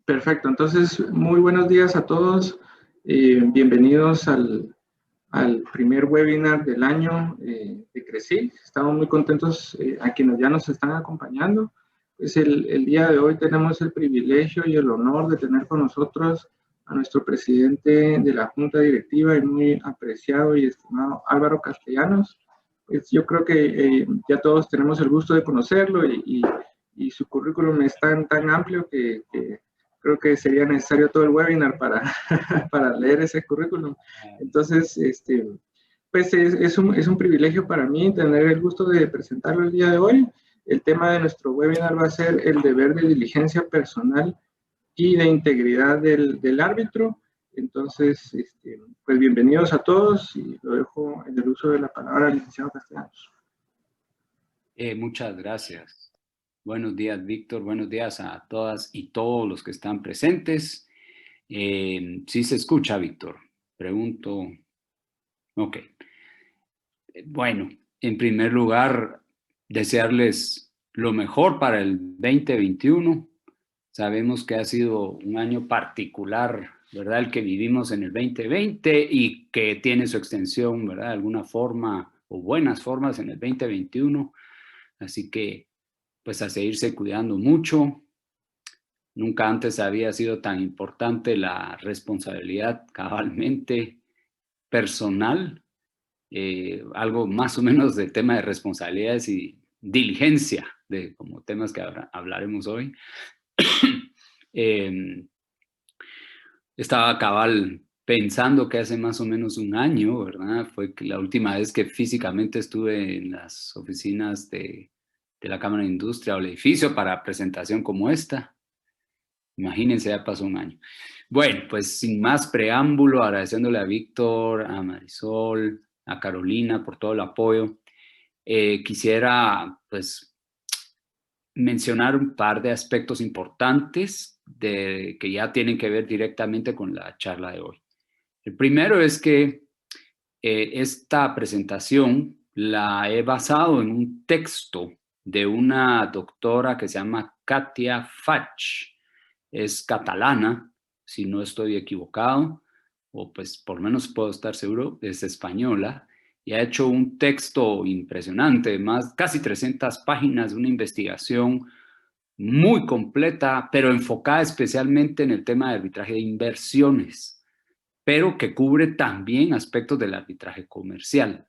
Perfecto, entonces muy buenos días a todos. Bienvenidos al primer webinar del año de CRECIC. Estamos muy contentos a quienes ya nos están acompañando. Pues el día de hoy tenemos el privilegio y el honor de tener con nosotros a nuestro presidente de la Junta Directiva y muy apreciado y estimado Álvaro Castellanos. Pues yo creo que ya todos tenemos el gusto de conocerlo y su currículum es tan amplio que creo que sería necesario todo el webinar para leer ese currículum. Entonces, pues es un privilegio para mí tener el gusto de presentarlo el día de hoy. El tema de nuestro webinar va a ser el deber de diligencia personal y de integridad del árbitro. Entonces, pues bienvenidos a todos y lo dejo en el uso de la palabra al licenciado Castellanos. Muchas gracias. Buenos días, Víctor. Buenos días a todas y todos los que están presentes. ¿Sí se escucha, Víctor? Pregunto. Ok. Bueno, en primer lugar, desearles lo mejor para el 2021. Sabemos que ha sido un año particular, ¿verdad? El que vivimos en el 2020 y que tiene su extensión, ¿verdad? De alguna forma o buenas formas en el 2021. Así que, pues a seguirse cuidando mucho. Nunca antes había sido tan importante la responsabilidad cabalmente personal, algo más o menos del tema de responsabilidades y diligencia, como temas que hablaremos hoy. Estaba cabal pensando que hace más o menos un año, ¿verdad? Fue la última vez que físicamente estuve en las oficinas de la Cámara de Industria o el edificio para presentación como esta. Imagínense, ya pasó un año. Bueno, pues sin más preámbulo, agradeciéndole a Víctor, a Marisol, a Carolina por todo el apoyo. Quisiera, pues, mencionar un par de aspectos importantes que ya tienen que ver directamente con la charla de hoy. El primero es que esta presentación la he basado en un texto de una doctora que se llama Katia Fach. Es catalana, si no estoy equivocado, o pues por lo menos puedo estar seguro, es española, y ha hecho un texto impresionante, casi 300 páginas de una investigación muy completa, pero enfocada especialmente en el tema de arbitraje de inversiones, pero que cubre también aspectos del arbitraje comercial.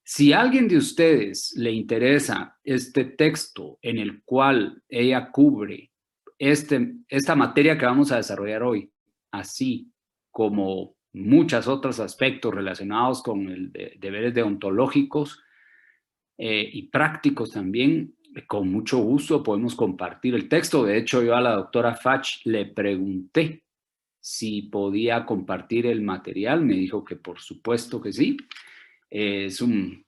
Si a alguien de ustedes le interesa este texto en el cual ella cubre esta materia que vamos a desarrollar hoy, así como muchos otros aspectos relacionados con el deberes deontológicos y prácticos también, con mucho gusto podemos compartir el texto. De hecho, yo a la doctora Fach le pregunté si podía compartir el material. Me dijo que por supuesto que sí. Es un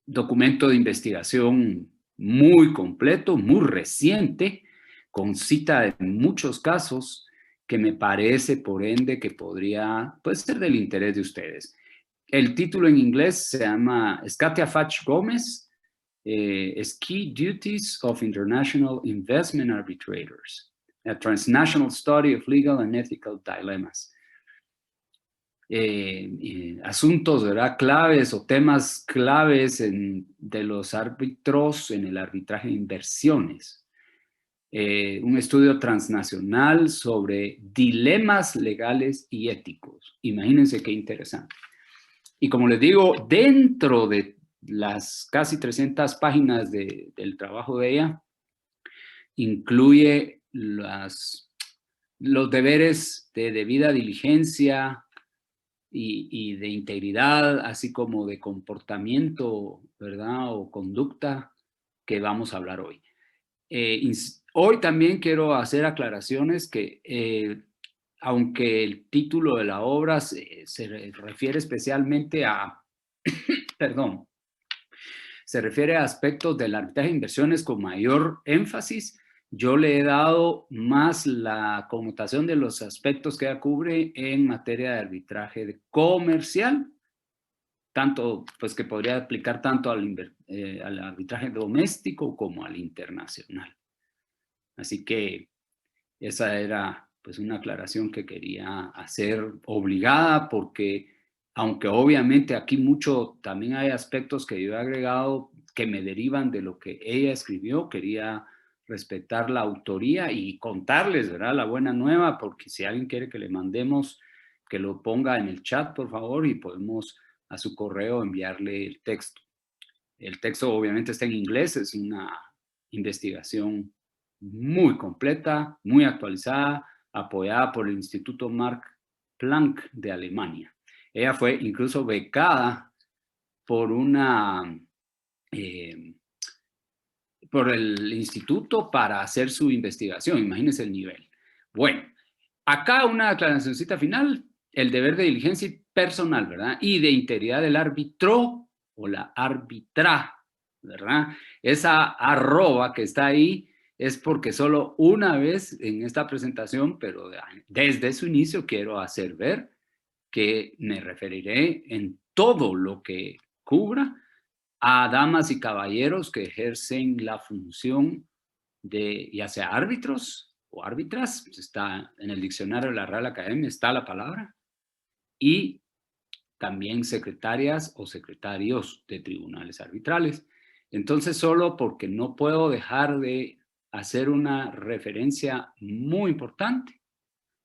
documento de investigación muy completo, muy reciente, con cita en muchos casos, que me parece, por ende, que puede ser del interés de ustedes. El título en inglés se llama Katia Fach Gómez, Key Duties of International Investment Arbitrators, a Transnational Study of Legal and Ethical Dilemmas. Asuntos, ¿verdad?, claves o temas claves de los árbitros en el arbitraje de inversiones. Un estudio transnacional sobre dilemas legales y éticos. Imagínense qué interesante. Y como les digo, dentro de las casi 300 páginas del trabajo de ella, incluye los deberes de debida diligencia y de integridad, así como de comportamiento, ¿verdad?, o conducta, que vamos a hablar hoy. Hoy también quiero hacer aclaraciones que, aunque el título de la obra se refiere especialmente a, perdón, se refiere a aspectos del arbitraje de inversiones con mayor énfasis, yo le he dado más la connotación de los aspectos que ella cubre en materia de arbitraje comercial, tanto pues que podría aplicar tanto al arbitraje doméstico como al internacional. Así que Esa era pues una aclaración que quería hacer obligada, porque aunque obviamente aquí también hay aspectos que yo he agregado que me derivan de lo que ella escribió, quería respetar la autoría y contarles, ¿verdad?, la buena nueva, porque si alguien quiere que le mandemos, que lo ponga en el chat, por favor, y podemos a su correo enviarle el texto. El texto obviamente está en inglés, es una investigación muy completa, muy actualizada, apoyada por el Instituto Max Planck de Alemania. Ella fue incluso becada por por el instituto para hacer su investigación. Imagínense el nivel. Bueno, acá una aclaracióncita final: el deber de diligencia personal, ¿verdad?, y de integridad del árbitro o la árbitra, ¿verdad? Esa arroba que está ahí es porque solo una vez en esta presentación, pero desde su inicio, quiero hacer ver que me referiré en todo lo que cubra a damas y caballeros que ejercen la función de, ya sea árbitros o árbitras, pues está en el diccionario de la Real Academia, está la palabra, y también secretarias o secretarios de tribunales arbitrales. Entonces, solo porque no puedo dejar de hacer una referencia muy importante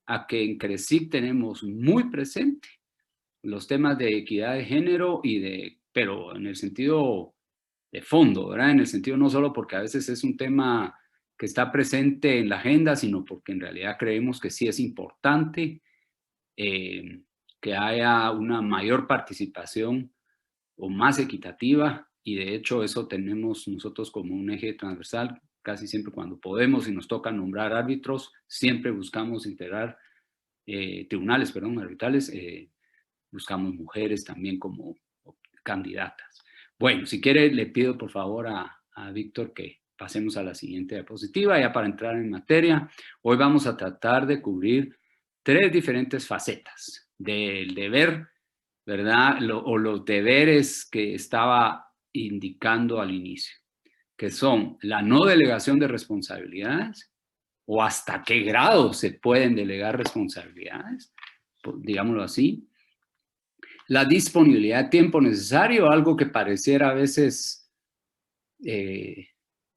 a que en CRECIC tenemos muy presente los temas de equidad de género pero en el sentido de fondo, ¿verdad? En el sentido no solo porque a veces es un tema que está presente en la agenda, sino porque en realidad creemos que sí es importante que haya una mayor participación o más equitativa, y de hecho eso tenemos nosotros como un eje transversal. Casi siempre cuando podemos y nos toca nombrar árbitros, siempre buscamos integrar tribunales, perdón, arbitrales, buscamos mujeres también como candidatas. Bueno, si quiere le pido por favor a Víctor que pasemos a la siguiente diapositiva ya para entrar en materia. Hoy vamos a tratar de cubrir 3 diferentes facetas del deber, ¿verdad? O los deberes que estaba indicando al inicio, que son la no delegación de responsabilidades, o hasta qué grado se pueden delegar responsabilidades, digámoslo así. La disponibilidad de tiempo necesario, algo que pareciera a veces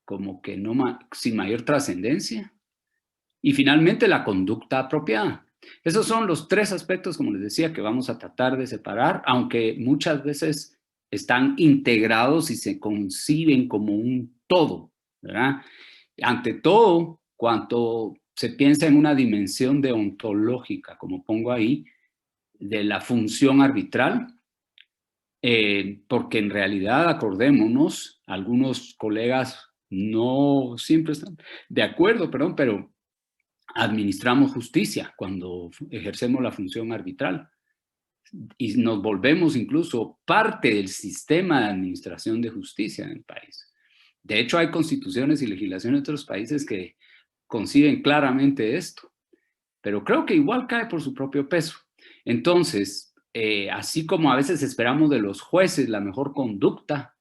como que no sin mayor trascendencia. Y finalmente, la conducta apropiada. Esos son los 3 aspectos, como les decía, que vamos a tratar de separar, aunque muchas veces están integrados y se conciben como un todo, ¿verdad? Ante todo, cuando se piensa en una dimensión deontológica, como pongo ahí, de la función arbitral, porque en realidad, acordémonos, algunos colegas no siempre están de acuerdo, perdón, pero administramos justicia cuando ejercemos la función arbitral y nos volvemos incluso parte del sistema de administración de justicia en el país. De hecho, hay constituciones y legislaciones de otros países que conciben claramente esto, pero creo que igual cae por su propio peso. Entonces, así como a veces esperamos de los jueces la mejor conducta,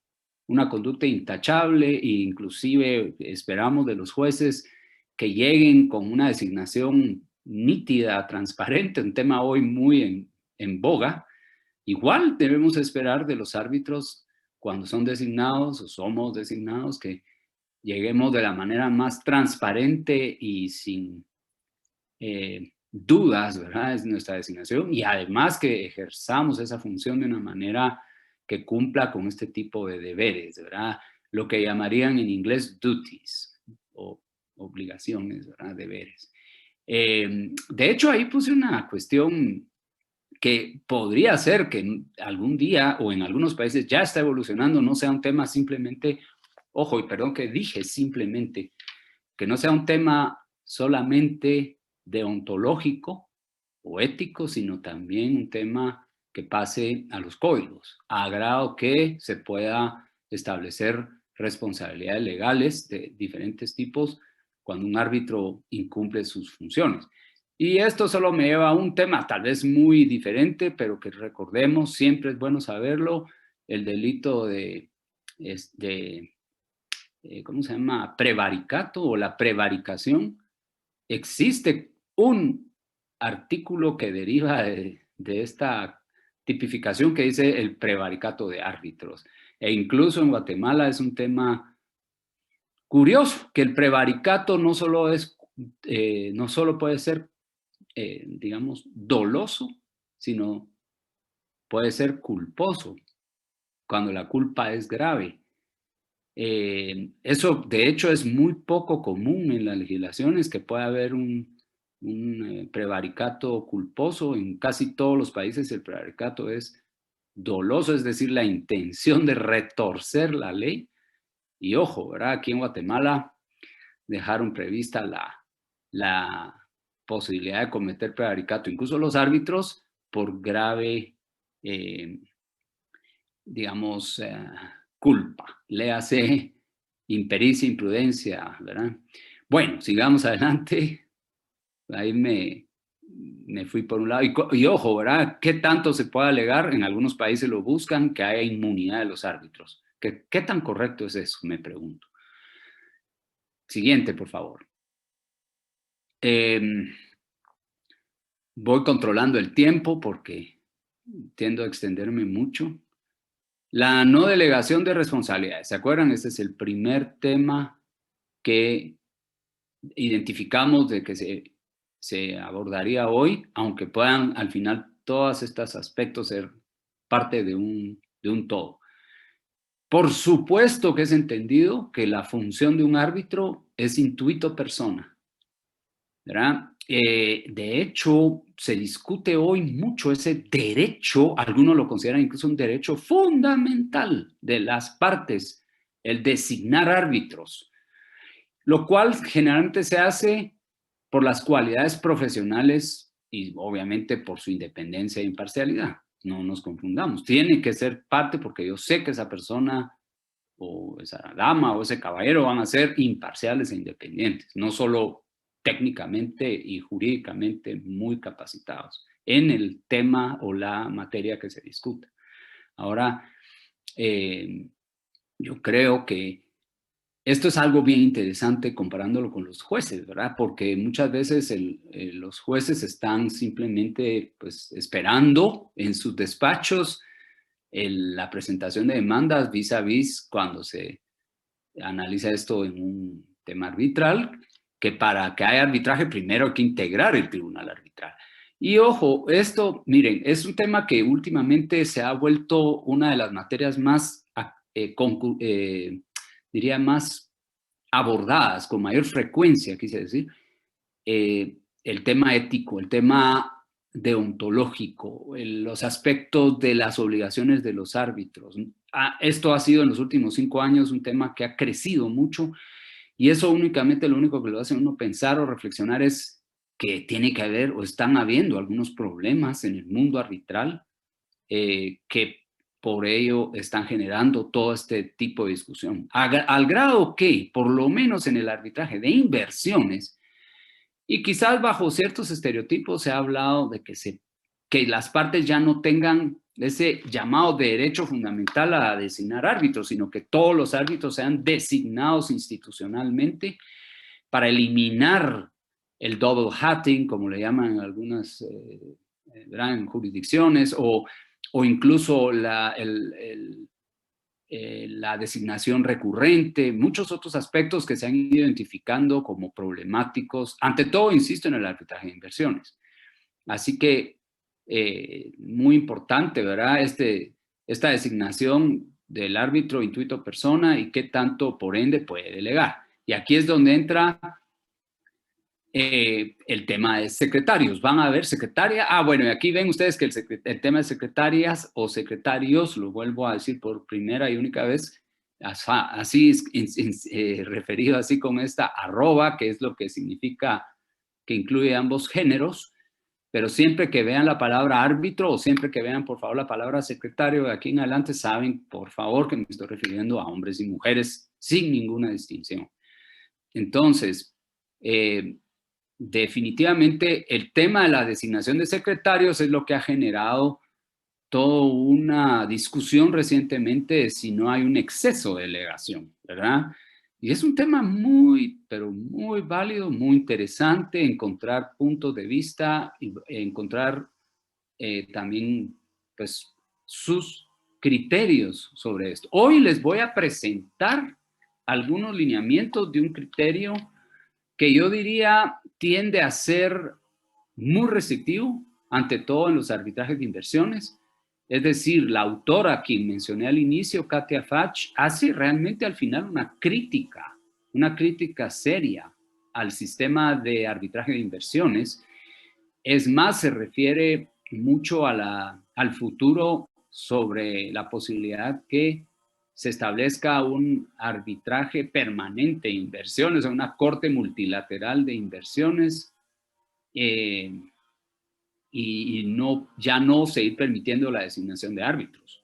una conducta intachable, e inclusive esperamos de los jueces que lleguen con una designación nítida, transparente, un tema hoy muy en boga, igual debemos esperar de los árbitros cuando son designados o somos designados que lleguemos de la manera más transparente y sin dudas, ¿verdad? Es nuestra designación, y además que ejerzamos esa función de una manera que cumpla con este tipo de deberes, ¿verdad? Lo que llamarían en inglés duties o obligaciones, ¿verdad? Deberes. De hecho, ahí puse una cuestión que podría ser que algún día o en algunos países ya está evolucionando, no sea un tema simplemente, ojo, y perdón que dije simplemente, que no sea un tema solamente deontológico o ético, sino también un tema que pase a los códigos, a grado que se pueda establecer responsabilidades legales de diferentes tipos cuando un árbitro incumple sus funciones. Y esto solo me lleva a un tema tal vez muy diferente, pero que recordemos, siempre es bueno saberlo, el delito ¿cómo se llama? Prevaricato o la prevaricación, existe un artículo que deriva de esta tipificación que dice el prevaricato de árbitros. E incluso en Guatemala es un tema curioso, que el prevaricato no solo puede ser, digamos, doloso, sino puede ser culposo, cuando la culpa es grave. Eso, de hecho, es muy poco común en las legislaciones, que pueda haber un prevaricato culposo. En casi todos los países el prevaricato es doloso, es decir, la intención de retorcer la ley. Y ojo, ¿verdad? Aquí en Guatemala dejaron prevista la posibilidad de cometer prevaricato, incluso los árbitros, por grave, digamos, culpa. Léase impericia, imprudencia, ¿verdad? Bueno, sigamos adelante. Ahí me fui por un lado. Y ojo, ¿verdad? ¿Qué tanto se puede alegar? En algunos países lo buscan, que haya inmunidad de los árbitros. ¿Qué tan correcto es eso? Me pregunto. Siguiente, por favor. Voy controlando el tiempo porque tiendo a extenderme mucho. La no delegación de responsabilidades. ¿Se acuerdan? Este es el primer tema que identificamos de que se abordaría hoy, aunque puedan al final todos estos aspectos ser parte de un todo. Por supuesto que es entendido que la función de un árbitro es intuito persona, ¿verdad? De hecho, se discute hoy mucho ese derecho, algunos lo consideran incluso un derecho fundamental de las partes, el designar árbitros, lo cual generalmente se hace por las cualidades profesionales y obviamente por su independencia e imparcialidad. No nos confundamos, tiene que ser parte porque yo sé que esa persona o esa dama o ese caballero van a ser imparciales e independientes, no solo técnicamente y jurídicamente muy capacitados en el tema o la materia que se discuta. Ahora, yo creo que esto es algo bien interesante comparándolo con los jueces, ¿verdad? Porque muchas veces los jueces están simplemente pues, esperando en sus despachos la presentación de demandas vis a vis cuando se analiza esto en un tema arbitral, que para que haya arbitraje primero hay que integrar el tribunal arbitral. Y ojo, esto, miren, es un tema que últimamente se ha vuelto una de las materias más, diría, más abordadas, con mayor frecuencia, quise decir, el tema ético, el tema deontológico, los aspectos de las obligaciones de los árbitros. Esto ha sido en los últimos 5 años un tema que ha crecido mucho y eso únicamente lo único que lo hace uno pensar o reflexionar es que tiene que haber o están habiendo algunos problemas en el mundo arbitral que por ello están generando todo este tipo de discusión. Al grado que, por lo menos en el arbitraje de inversiones, y quizás bajo ciertos estereotipos se ha hablado de que las partes ya no tengan ese llamado derecho fundamental a designar árbitros, sino que todos los árbitros sean designados institucionalmente para eliminar el double hatting, como le llaman en algunas gran jurisdicciones, o incluso la designación recurrente, muchos otros aspectos que se han ido identificando como problemáticos, ante todo, insisto, en el arbitraje de inversiones. Así que, muy importante, ¿verdad? Esta designación del árbitro intuito persona y qué tanto, por ende, puede delegar. Y aquí es donde entra el tema de secretarios. Van a haber secretaria. Bueno, y aquí ven ustedes que el tema de secretarias o secretarios, lo vuelvo a decir por primera y única vez, así referido así con esta arroba, que es lo que significa que incluye ambos géneros, pero siempre que vean la palabra árbitro o siempre que vean, por favor, la palabra secretario, de aquí en adelante saben, por favor, que me estoy refiriendo a hombres y mujeres sin ninguna distinción. Entonces, definitivamente el tema de la designación de secretarios es lo que ha generado toda una discusión recientemente de si no hay un exceso de delegación, ¿verdad? Y es un tema muy, pero muy válido, muy interesante, encontrar puntos de vista, y encontrar también pues, sus criterios sobre esto. Hoy les voy a presentar algunos lineamientos de un criterio que yo diría tiende a ser muy restrictivo, ante todo en los arbitrajes de inversiones. Es decir, la autora a quien mencioné al inicio, Katia Fach, hace realmente al final una crítica seria al sistema de arbitraje de inversiones. Es más, se refiere mucho al futuro sobre la posibilidad que se establezca un arbitraje permanente de inversiones, o una corte multilateral de inversiones, y no, ya no seguir permitiendo la designación de árbitros.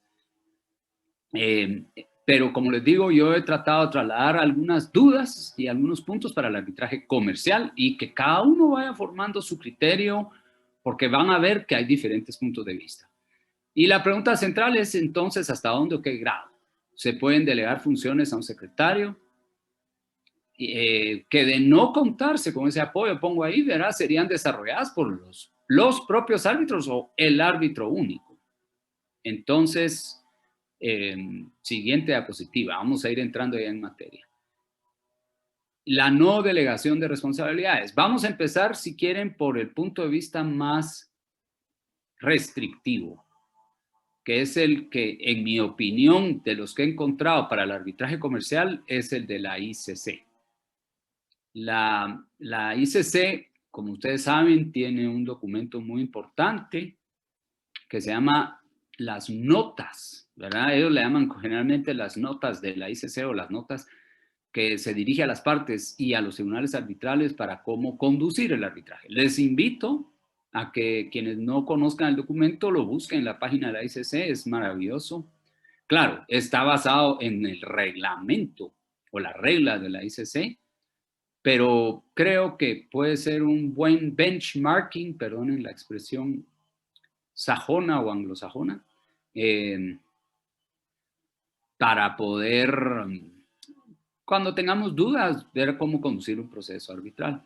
Pero como les digo, yo he tratado de trasladar algunas dudas y algunos puntos para el arbitraje comercial y que cada uno vaya formando su criterio, porque van a ver que hay diferentes puntos de vista. Y la pregunta central es entonces, ¿hasta dónde o qué grado se pueden delegar funciones a un secretario? Que de no contarse con ese apoyo, pongo ahí, verá, serían desarrolladas por los propios árbitros o el árbitro único. Entonces, siguiente diapositiva, vamos a ir entrando ya en materia. La no delegación de responsabilidades. Vamos a empezar, si quieren, por el punto de vista más restrictivo, que es el que, en mi opinión, de los que he encontrado para el arbitraje comercial, es el de la ICC. La ICC, como ustedes saben, tiene un documento muy importante que se llama las notas, ¿verdad? Ellos le llaman generalmente las notas de la ICC, o las notas que se dirige a las partes y a los tribunales arbitrales para cómo conducir el arbitraje. Les invito a que quienes no conozcan el documento lo busquen en la página de la ICC, es maravilloso. Claro, está basado en el reglamento o la regla de la ICC, pero creo que puede ser un buen benchmarking, perdonen la expresión sajona o anglosajona, para poder, cuando tengamos dudas, ver cómo conducir un proceso arbitral.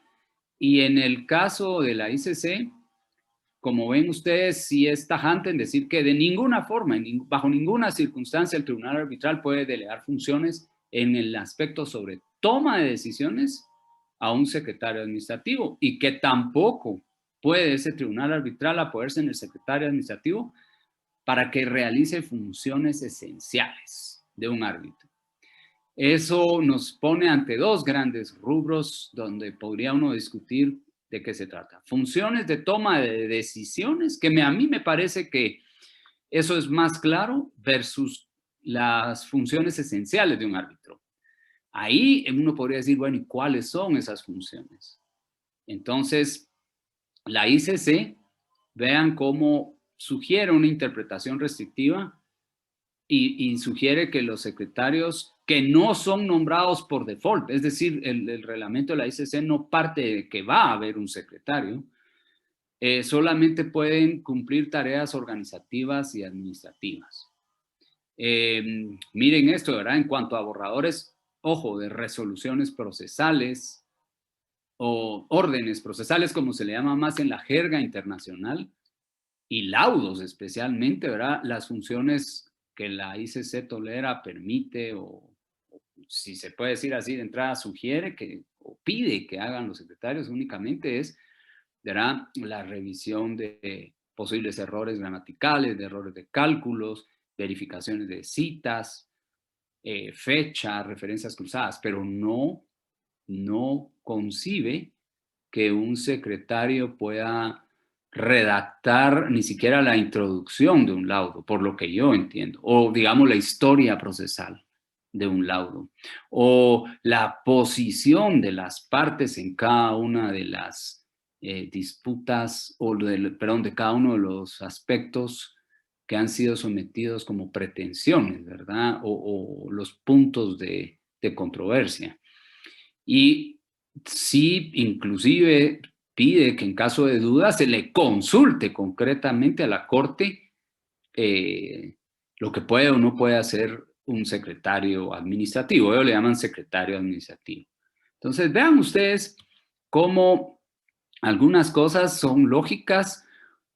Y en el caso de la ICC, como ven ustedes, sí es tajante en decir que de ninguna forma, bajo ninguna circunstancia, el tribunal arbitral puede delegar funciones en el aspecto sobre toma de decisiones a un secretario administrativo, y que tampoco puede ese tribunal arbitral apoyarse en el secretario administrativo para que realice funciones esenciales de un árbitro. Eso nos pone ante dos grandes rubros donde podría uno discutir de qué se trata. Funciones de toma de decisiones, que a mí me parece que eso es más claro, versus las funciones esenciales de un árbitro. Ahí uno podría decir, bueno, ¿y cuáles son esas funciones? Entonces, la ICC, vean cómo sugiere una interpretación restrictiva y sugiere que los secretarios que no son nombrados por default, es decir, el reglamento de la ICC no parte de que va a haber un secretario, solamente pueden cumplir tareas organizativas y administrativas. Miren esto, ¿verdad? En cuanto a borradores, ojo, de resoluciones procesales o órdenes procesales, como se le llama más en la jerga internacional, y laudos especialmente, ¿verdad? Las funciones que la ICC tolera, permite, o si se puede decir así de entrada, sugiere que, o pide que hagan los secretarios únicamente es, ¿verdad?, la revisión de posibles errores gramaticales, de errores de cálculos, verificaciones de citas, fecha, referencias cruzadas, pero no concibe que un secretario pueda redactar ni siquiera la introducción de un laudo, por lo que yo entiendo, o digamos la historia procesal de un laudo, o la posición de las partes en cada una de las disputas, o de cada uno de los aspectos que han sido sometidos como pretensiones, ¿verdad? O los puntos de controversia. Y sí, inclusive pide que en caso de duda se le consulte concretamente a la Corte lo que puede o no puede hacer un secretario administrativo. Ellos le llaman secretario administrativo. Entonces, vean ustedes cómo algunas cosas son lógicas,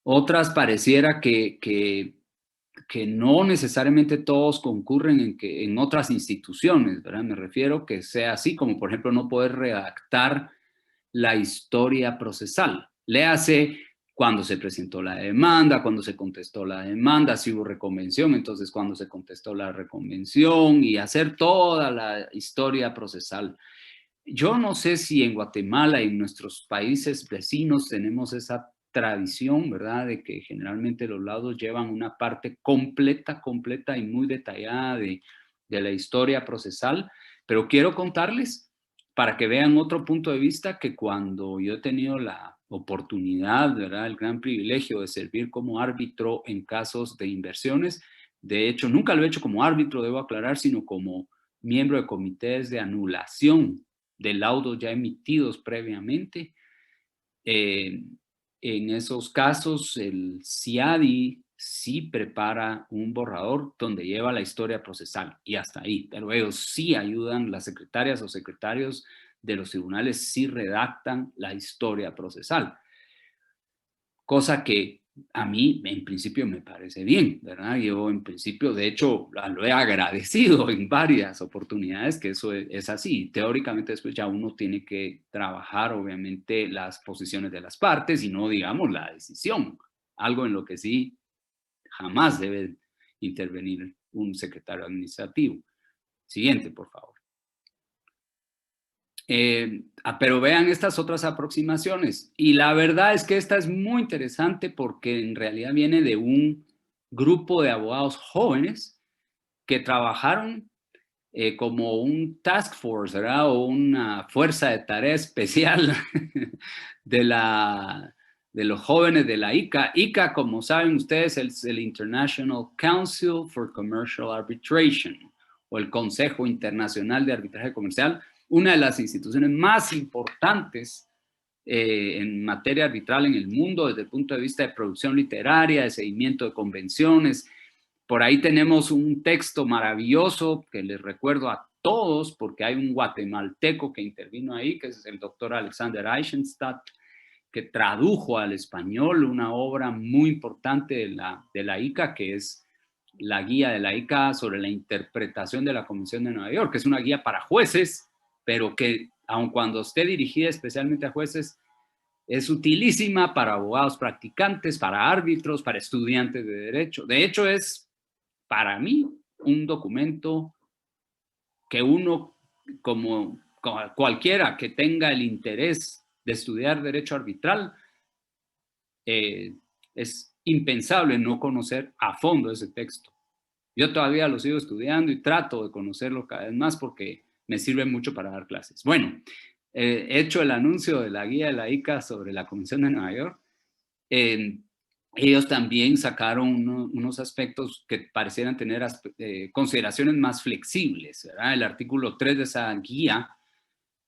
otras pareciera que no necesariamente todos concurren en otras instituciones, ¿verdad? Me refiero que sea así, como por ejemplo no poder redactar la historia procesal. Léase cuando se presentó la demanda, cuando se contestó la demanda, si hubo reconvención, entonces cuando se contestó la reconvención y hacer toda la historia procesal. Yo no sé si en Guatemala y en nuestros países vecinos tenemos esa tradición, ¿verdad? De que generalmente los laudos llevan una parte completa y muy detallada de la historia procesal, pero quiero contarles para que vean otro punto de vista que cuando yo he tenido la oportunidad, ¿verdad? El gran privilegio de servir como árbitro en casos de inversiones. De hecho, nunca lo he hecho como árbitro, debo aclarar, sino como miembro de comités de anulación de laudos ya emitidos previamente. En esos casos, el CIADI sí prepara un borrador donde lleva la historia procesal y hasta ahí, pero ellos sí ayudan, las secretarias o secretarios de los tribunales sí redactan la historia procesal, cosa que a mí en principio me parece bien, ¿verdad? Yo en principio, de hecho, lo he agradecido en varias oportunidades que eso es así. Teóricamente después ya uno tiene que trabajar obviamente las posiciones de las partes y no digamos la decisión, algo en lo que sí jamás debe intervenir un secretario administrativo. Siguiente, por favor. Pero vean estas otras aproximaciones. Y la verdad es que esta es muy interesante porque en realidad viene de un grupo de abogados jóvenes que trabajaron como un task force, ¿verdad? O una fuerza de tarea especial de los jóvenes de la ICA. ICA, como saben ustedes, es el International Council for Commercial Arbitration, o el Consejo Internacional de Arbitraje Comercial, una de las instituciones más importantes en materia arbitral en el mundo desde el punto de vista de producción literaria, de seguimiento de convenciones. Por ahí tenemos un texto maravilloso que les recuerdo a todos porque hay un guatemalteco que intervino ahí, que es el doctor Alexander Eichenstadt, que tradujo al español una obra muy importante de la ICA, que es la guía de la ICA sobre la interpretación de la Convención de Nueva York, que es una guía para jueces, pero que aun cuando esté dirigida especialmente a jueces, es utilísima para abogados practicantes, para árbitros, para estudiantes de derecho. De hecho, es para mí un documento que uno, como cualquiera que tenga el interés de estudiar derecho arbitral, es impensable no conocer a fondo ese texto. Yo todavía lo sigo estudiando y trato de conocerlo cada vez más porque me sirve mucho para dar clases. Bueno, he hecho el anuncio de la guía de la ICA sobre la Convención de Nueva York. Ellos también sacaron unos aspectos que parecieran tener consideraciones más flexibles, ¿verdad? El artículo 3 de esa guía,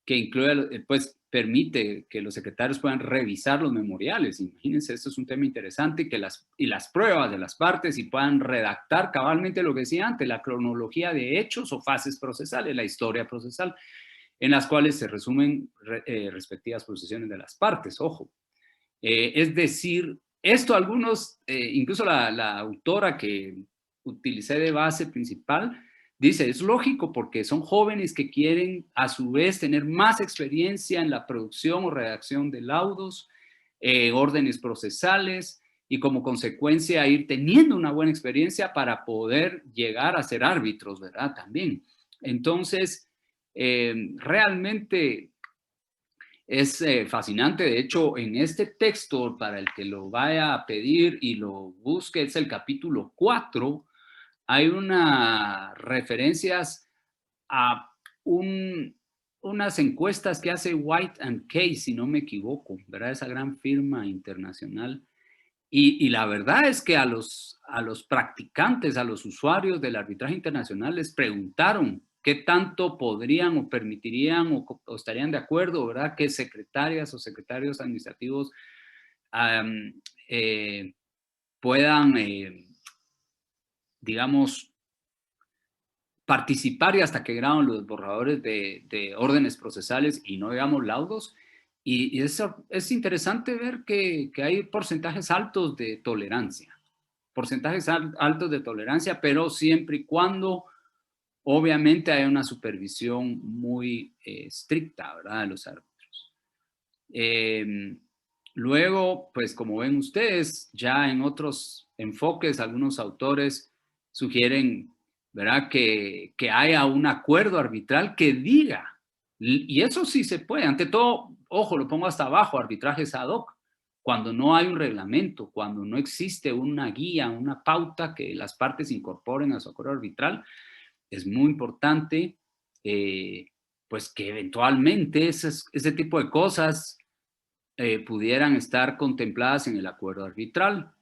que incluye, pues, permite que los secretarios puedan revisar los memoriales. Imagínense, esto es un tema interesante, y las pruebas de las partes, y puedan redactar cabalmente lo que decía antes, la cronología de hechos o fases procesales, la historia procesal, en las cuales se resumen respectivas posiciones de las partes, ojo. Es decir, esto algunos, incluso la autora que utilicé de base principal, dice, es lógico porque son jóvenes que quieren a su vez tener más experiencia en la producción o redacción de laudos, órdenes procesales, y como consecuencia ir teniendo una buena experiencia para poder llegar a ser árbitros, ¿verdad? También. Entonces, realmente es fascinante. De hecho, en este texto, para el que lo vaya a pedir y lo busque, es el capítulo 4, hay unas referencias a unas encuestas que hace White and Case, si no me equivoco, ¿verdad? Esa gran firma internacional. Y la verdad es que a los practicantes, a los usuarios del arbitraje internacional les preguntaron qué tanto podrían o permitirían o estarían de acuerdo, ¿verdad? Que secretarias o secretarios administrativos puedan, digamos, participar y hasta qué grado en los borradores de órdenes procesales y no digamos laudos. Y eso es interesante ver que hay porcentajes altos de tolerancia. Porcentajes altos de tolerancia, pero siempre y cuando obviamente hay una supervisión muy estricta, ¿verdad?, de los árbitros. Luego, pues como ven ustedes, ya en otros enfoques, algunos autores sugieren, ¿verdad?, que haya un acuerdo arbitral que diga, y eso sí se puede, ante todo, ojo, lo pongo hasta abajo, arbitrajes ad hoc, cuando no hay un reglamento, cuando no existe una guía, una pauta que las partes incorporen a su acuerdo arbitral, es muy importante, pues que eventualmente ese tipo de cosas pudieran estar contempladas en el acuerdo arbitral,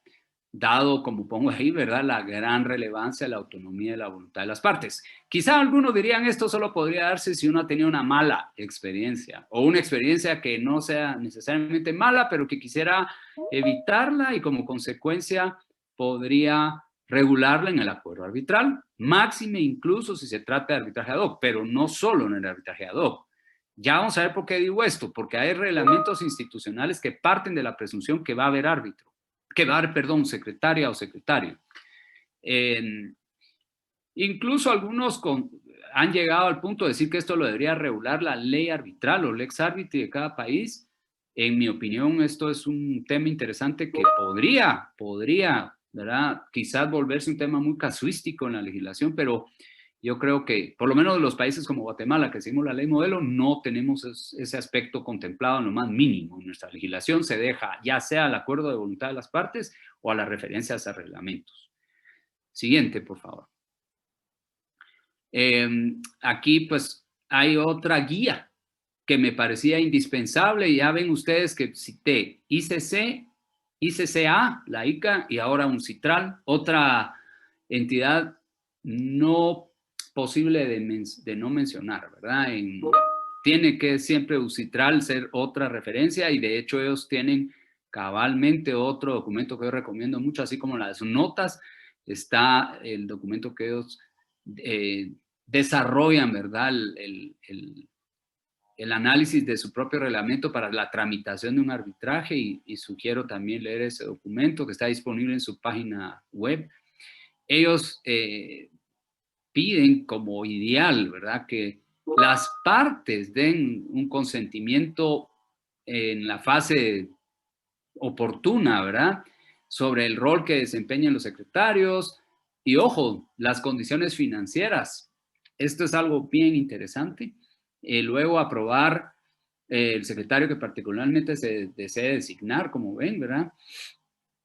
dado, como pongo ahí, ¿verdad?, la gran relevancia de la autonomía y la voluntad de las partes. Quizá algunos dirían esto solo podría darse si uno ha tenido una mala experiencia o una experiencia que no sea necesariamente mala, pero que quisiera evitarla y como consecuencia podría regularla en el acuerdo arbitral, máxime incluso si se trata de arbitraje ad hoc, pero no solo en el arbitraje ad hoc. Ya vamos a ver por qué digo esto, porque hay reglamentos institucionales que parten de la presunción que va a haber árbitro, que va a haber, perdón, secretaria o secretario. Incluso algunos han llegado al punto de decir que esto lo debería regular la ley arbitral o lex arbitri de cada país. En mi opinión, esto es un tema interesante que podría, ¿verdad?, quizás volverse un tema muy casuístico en la legislación, pero yo creo que, por lo menos en los países como Guatemala, que seguimos la ley modelo, no tenemos ese aspecto contemplado en lo más mínimo. En nuestra legislación se deja ya sea al acuerdo de voluntad de las partes o a las referencias a reglamentos. Siguiente, por favor. Aquí pues hay otra guía que me parecía indispensable, y ya ven ustedes que cité ICC, ICCA, la ICA, y ahora UNCITRAL, otra entidad no posible de no mencionar, ¿verdad? Tiene que siempre UNCITRAL ser otra referencia, y de hecho ellos tienen cabalmente otro documento que yo recomiendo mucho, así como las notas, está el documento que ellos desarrollan, ¿verdad?, el análisis de su propio reglamento para la tramitación de un arbitraje, y sugiero también leer ese documento que está disponible en su página web. Ellos piden como ideal, ¿verdad?, que las partes den un consentimiento en la fase oportuna, ¿verdad?, sobre el rol que desempeñan los secretarios y, ojo, las condiciones financieras. Esto es algo bien interesante. Luego aprobar el secretario que particularmente se desee designar, como ven, ¿verdad?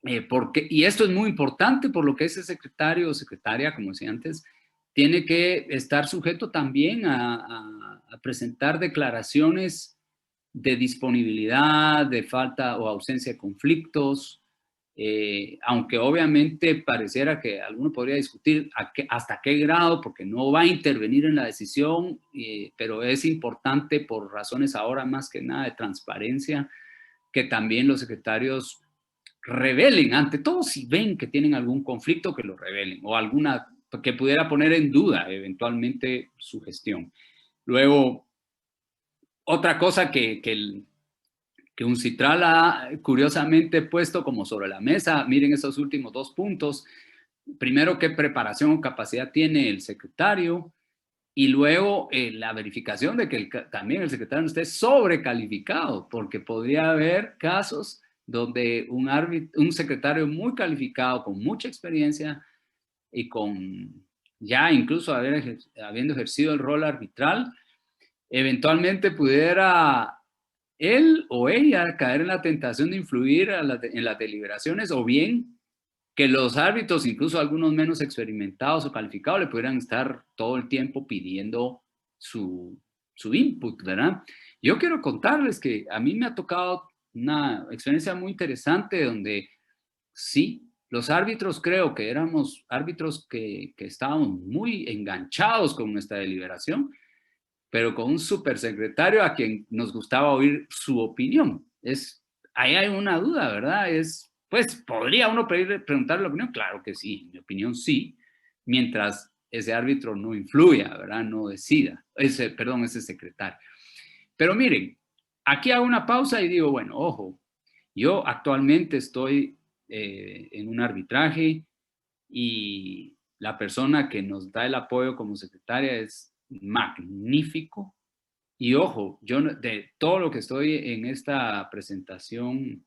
Y esto es muy importante por lo que ese secretario o secretaria, como decía antes, tiene que estar sujeto también a presentar declaraciones de disponibilidad, de falta o ausencia de conflictos, aunque obviamente pareciera que alguno podría discutir hasta qué grado, porque no va a intervenir en la decisión, pero es importante por razones ahora más que nada de transparencia, que también los secretarios revelen, ante todo si ven que tienen algún conflicto, que lo revelen, o alguna que pudiera poner en duda eventualmente su gestión. Luego, otra cosa que UNCITRAL ha curiosamente puesto como sobre la mesa, miren esos últimos dos puntos. Primero, qué preparación o capacidad tiene el secretario, y luego la verificación de que también el secretario no esté sobrecalificado, porque podría haber casos donde un secretario muy calificado, con mucha experiencia y con ya incluso habiendo ejercido el rol arbitral, eventualmente pudiera él o ella caer en la tentación de influir en las deliberaciones, o bien que los árbitros, incluso algunos menos experimentados o calificados, le pudieran estar todo el tiempo pidiendo su input, ¿verdad? Yo quiero contarles que a mí me ha tocado una experiencia muy interesante donde sí, los árbitros, creo que éramos árbitros que estábamos muy enganchados con nuestra deliberación, pero con un supersecretario a quien nos gustaba oír su opinión. Ahí hay una duda, ¿verdad? Pues, ¿podría uno preguntarle la opinión? Claro que sí, en mi opinión sí, mientras ese árbitro no influya, ¿verdad? No decida, ese secretario. Pero miren, aquí hago una pausa y digo, bueno, ojo, yo actualmente estoy en un arbitraje y la persona que nos da el apoyo como secretaria es magnífico. Y ojo, yo de todo lo que estoy en esta presentación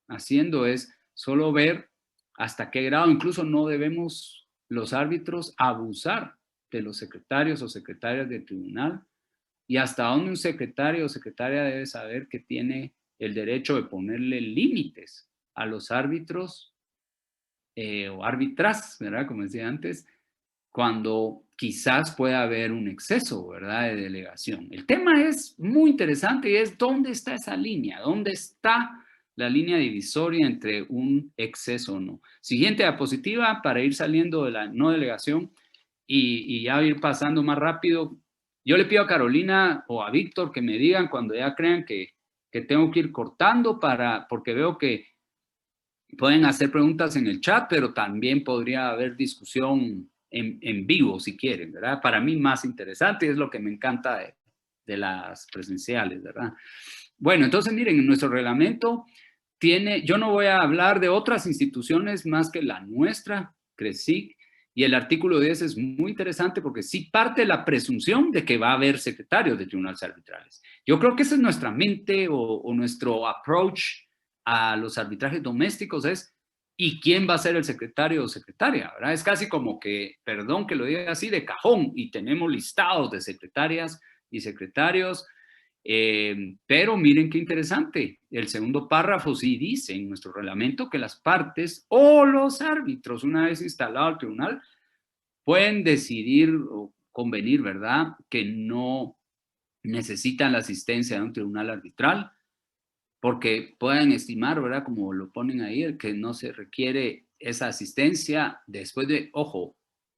haciendo es solo ver hasta qué grado incluso no debemos los árbitros abusar de los secretarios o secretarias del tribunal y hasta dónde un secretario o secretaria debe saber que tiene el derecho de ponerle límites a los árbitros o árbitras, ¿verdad? Como decía antes, cuando quizás pueda haber un exceso, ¿verdad?, de delegación. El tema es muy interesante y es dónde está esa línea, dónde está la línea divisoria entre un exceso o no. Siguiente diapositiva para ir saliendo de la no delegación y ya ir pasando más rápido. Yo le pido a Carolina o a Víctor que me digan cuando ya crean que tengo que ir cortando porque veo que pueden hacer preguntas en el chat, pero también podría haber discusión en vivo si quieren, ¿verdad? Para mí más interesante y es lo que me encanta de las presenciales, ¿verdad? Bueno, entonces miren, en nuestro reglamento yo no voy a hablar de otras instituciones más que la nuestra, CRESIC, y el artículo 10 es muy interesante porque sí parte la presunción de que va a haber secretarios de tribunales arbitrales. Yo creo que esa es nuestra mente o nuestro approach a los arbitrajes domésticos es, ¿y quién va a ser el secretario o secretaria? ¿Verdad? Es casi como que, perdón que lo diga así, de cajón, y tenemos listados de secretarias y secretarios, pero miren qué interesante, el segundo párrafo sí dice en nuestro reglamento que las partes o los árbitros, una vez instalado el tribunal, pueden decidir o convenir, ¿verdad?, que no necesitan la asistencia de un tribunal arbitral, porque pueden estimar, ¿verdad?, como lo ponen ahí, que no se requiere esa asistencia después de, ojo,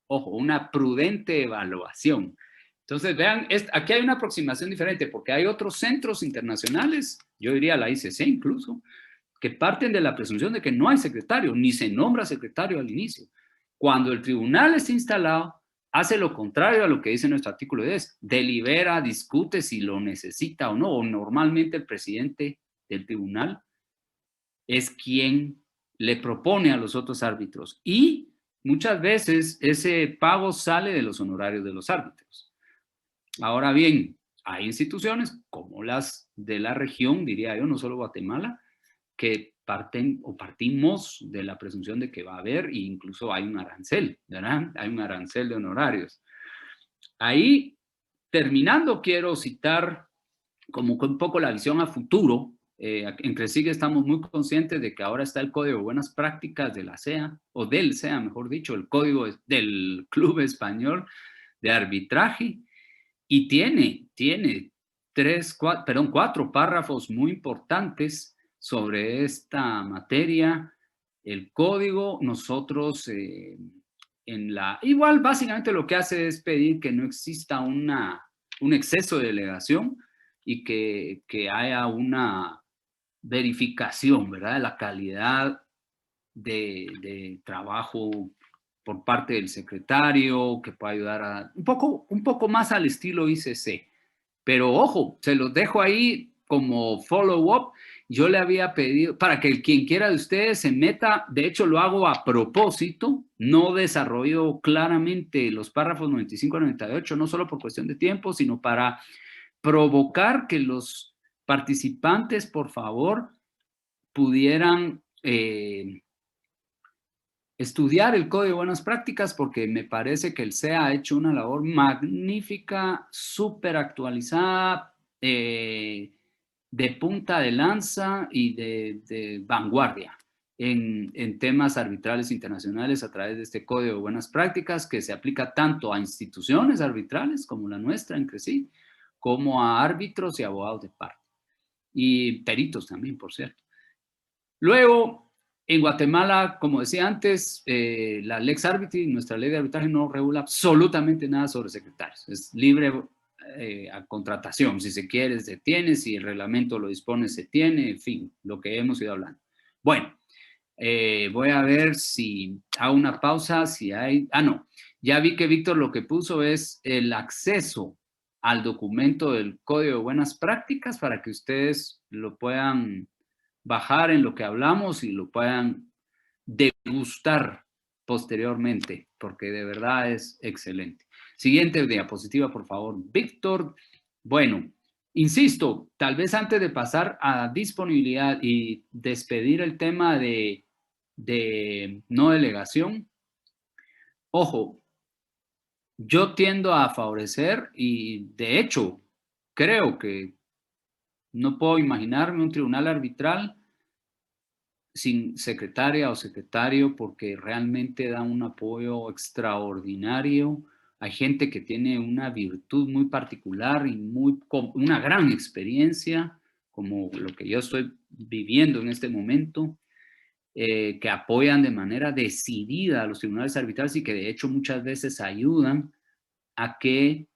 una prudente evaluación. Entonces, vean, aquí hay una aproximación diferente, porque hay otros centros internacionales, yo diría la ICC incluso, que parten de la presunción de que no hay secretario, ni se nombra secretario al inicio. Cuando el tribunal está instalado, hace lo contrario a lo que dice nuestro artículo 10, delibera, discute si lo necesita o no, o normalmente el presidente del tribunal es quien le propone a los otros árbitros y muchas veces ese pago sale de los honorarios de los árbitros. Ahora bien, hay instituciones como las de la región, diría yo, no solo Guatemala, que partimos de la presunción de que va a haber e incluso hay un arancel, ¿verdad? Hay un arancel de honorarios. Ahí, terminando, quiero citar como un poco la visión a futuro. En CRESIG estamos muy conscientes de que ahora está el Código de Buenas Prácticas de la CEA, o del CEA, mejor dicho, el Código del Club Español de Arbitraje, y tiene 4 párrafos muy importantes sobre esta materia. El código, nosotros igual básicamente lo que hace es pedir que no exista un exceso de delegación y que haya una verificación, ¿verdad?, de la calidad de trabajo por parte del secretario, que pueda ayudar a un poco más al estilo ICC. Pero ojo, se los dejo ahí como follow-up. Yo le había pedido, para que quien quiera de ustedes se meta, de hecho lo hago a propósito, no desarrollo claramente los párrafos 95 a 98, no solo por cuestión de tiempo, sino para provocar que los participantes, por favor, pudieran estudiar el Código de Buenas Prácticas, porque me parece que el CEA ha hecho una labor magnífica, súper actualizada, de punta de lanza y de vanguardia en temas arbitrales internacionales a través de este Código de Buenas Prácticas que se aplica tanto a instituciones arbitrales como la nuestra en CRESIG, como a árbitros y abogados de parte. Y peritos también, por cierto. Luego, en Guatemala, como decía antes, la Lex Arbitri, nuestra ley de arbitraje, no regula absolutamente nada sobre secretarios. Es libre a contratación. Si se quiere, se tiene. Si el reglamento lo dispone, se tiene. En fin, lo que hemos ido hablando. Bueno, voy a ver si hago una pausa, si hay... no. ya vi que Víctor lo que puso es el acceso al documento del Código de Buenas Prácticas para que ustedes lo puedan bajar en lo que hablamos y lo puedan degustar posteriormente, porque de verdad es excelente. Siguiente diapositiva, por favor, Víctor. Bueno, insisto, tal vez antes de pasar a disponibilidad y despedir el tema de no delegación, ojo, yo tiendo a favorecer y de hecho creo que no puedo imaginarme un tribunal arbitral sin secretaria o secretario porque realmente da un apoyo extraordinario. Hay gente que tiene una virtud muy particular y una gran experiencia, como lo que yo estoy viviendo en este momento, que apoyan de manera decidida a los tribunales arbitrales y que de hecho muchas veces ayudan a que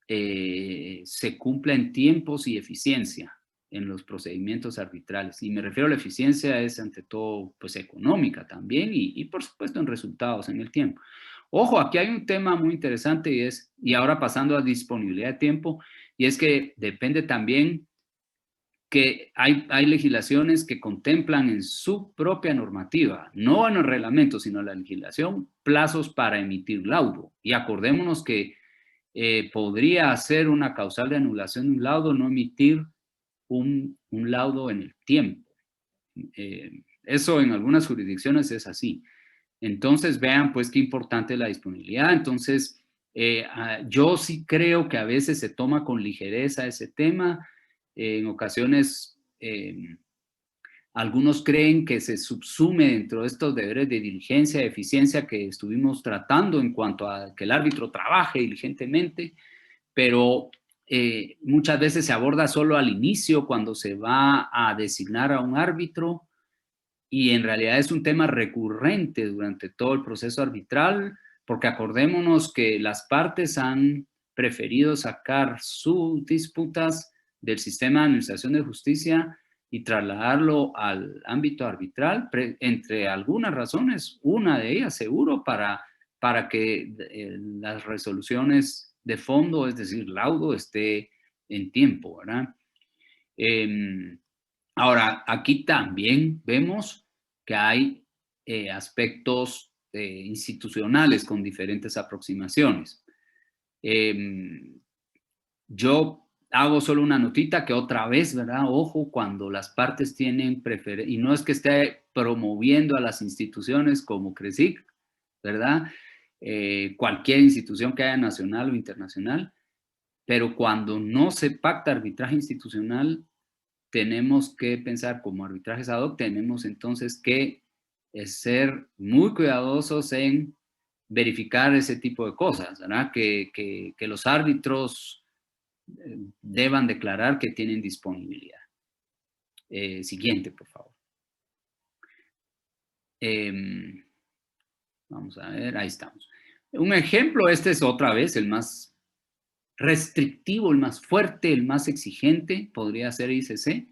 se cumpla en tiempos y eficiencia en los procedimientos arbitrales. Y me refiero a la eficiencia es ante todo pues económica también y por supuesto en resultados en el tiempo. Ojo, aquí hay un tema muy interesante y ahora pasando a disponibilidad de tiempo, y es que depende también que hay legislaciones que contemplan en su propia normativa, no en el reglamento, sino en la legislación, plazos para emitir laudo. Y acordémonos que podría ser una causal de anulación de un laudo no emitir un laudo en el tiempo. Eso en algunas jurisdicciones es así. Entonces vean pues qué importante es la disponibilidad. Entonces yo sí creo que a veces se toma con ligereza ese tema. En ocasiones algunos creen que se subsume dentro de estos deberes de diligencia, de eficiencia que estuvimos tratando en cuanto a que el árbitro trabaje diligentemente, pero muchas veces se aborda solo al inicio cuando se va a designar a un árbitro y en realidad es un tema recurrente durante todo el proceso arbitral, porque acordémonos que las partes han preferido sacar sus disputas del sistema de administración de justicia y trasladarlo al ámbito arbitral, entre algunas razones, una de ellas seguro para que las resoluciones de fondo, es decir, laudo, esté en tiempo, ¿verdad? Ahora, aquí también vemos que hay aspectos institucionales con diferentes aproximaciones. Yo hago solo una notita que otra vez, ¿verdad? Ojo, cuando las partes tienen preferencia, y no es que esté promoviendo a las instituciones como CRESIC, ¿verdad? Cualquier institución que haya nacional o internacional, pero cuando no se pacta arbitraje institucional, tenemos que pensar como arbitrajes ad hoc, tenemos entonces que ser muy cuidadosos en verificar ese tipo de cosas, ¿verdad? Que los árbitros deban declarar que tienen disponibilidad. Siguiente, por favor. Vamos a ver, ahí estamos. Un ejemplo, este es otra vez el más restrictivo, el más fuerte, el más exigente, podría ser ICC.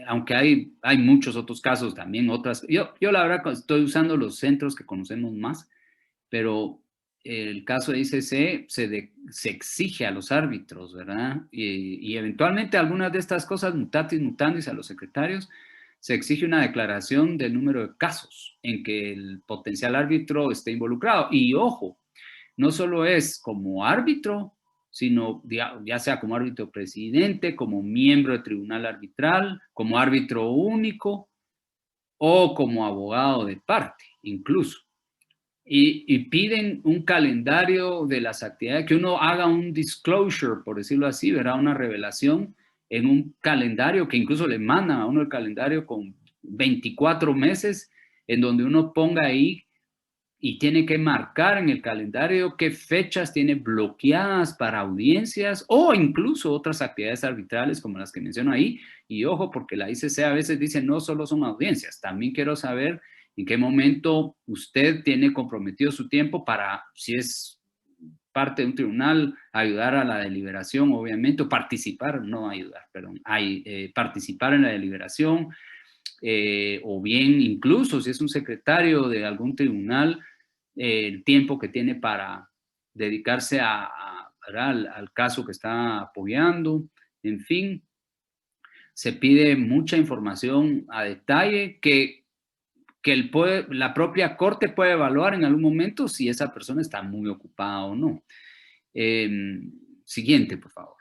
Aunque hay muchos otros casos también, otras. Yo la verdad estoy usando los centros que conocemos más, pero el caso de ICC se exige a los árbitros, ¿verdad? Y eventualmente algunas de estas cosas, mutatis mutandis a los secretarios, se exige una declaración del número de casos en que el potencial árbitro esté involucrado. Y ojo, no solo es como árbitro, sino ya sea como árbitro presidente, como miembro de tribunal arbitral, como árbitro único o como abogado de parte, incluso. Y piden un calendario de las actividades, que uno haga un disclosure, por decirlo así, verá una revelación en un calendario que incluso le mandan a uno el calendario con 24 meses, en donde uno ponga ahí y tiene que marcar en el calendario qué fechas tiene bloqueadas para audiencias o incluso otras actividades arbitrales como las que menciono ahí. Y ojo, porque la ICC a veces dice no solo son audiencias, también quiero saber en qué momento usted tiene comprometido su tiempo para, si es parte de un tribunal, ayudar a la deliberación, obviamente, o participar, no ayudar, perdón, participar en la deliberación, o bien incluso si es un secretario de algún tribunal, el tiempo que tiene para dedicarse al caso que está apoyando, en fin. Se pide mucha información a detalle que la propia corte puede evaluar en algún momento si esa persona está muy ocupada o no. Siguiente, por favor.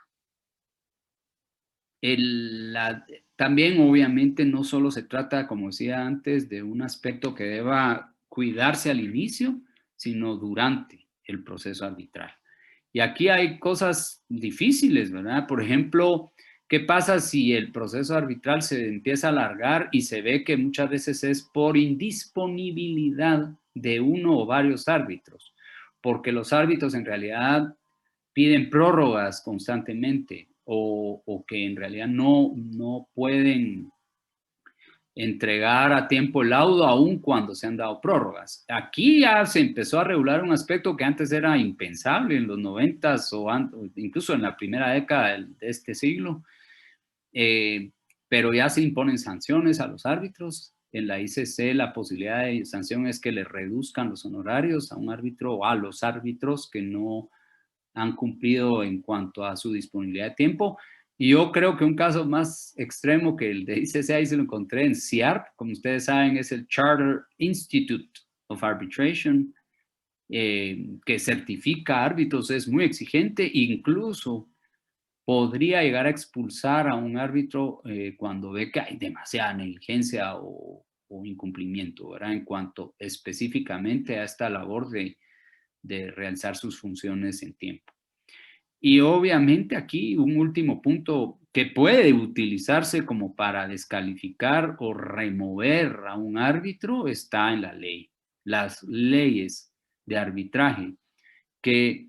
También, obviamente, no solo se trata, como decía antes, de un aspecto que deba cuidarse al inicio, sino durante el proceso arbitral. Y aquí hay cosas difíciles, ¿verdad? Por ejemplo, ¿qué pasa si el proceso arbitral se empieza a alargar y se ve que muchas veces es por indisponibilidad de uno o varios árbitros? Porque los árbitros en realidad piden prórrogas constantemente o que en realidad no pueden entregar a tiempo el laudo aun cuando se han dado prórrogas. Aquí ya se empezó a regular un aspecto que antes era impensable en los 90s o incluso en la primera década de este siglo, pero ya se imponen sanciones a los árbitros. En la ICC la posibilidad de sanción es que le reduzcan los honorarios a un árbitro o a los árbitros que no han cumplido en cuanto a su disponibilidad de tiempo. Y yo creo que un caso más extremo que el de ICC, ahí se lo encontré en CIARP, como ustedes saben, es el Charter Institute of Arbitration, que certifica árbitros, es muy exigente, incluso podría llegar a expulsar a un árbitro cuando ve que hay demasiada negligencia o incumplimiento, ¿verdad? En cuanto específicamente a esta labor de realizar sus funciones en tiempo. Y obviamente aquí un último punto que puede utilizarse como para descalificar o remover a un árbitro está en la ley. Las leyes de arbitraje que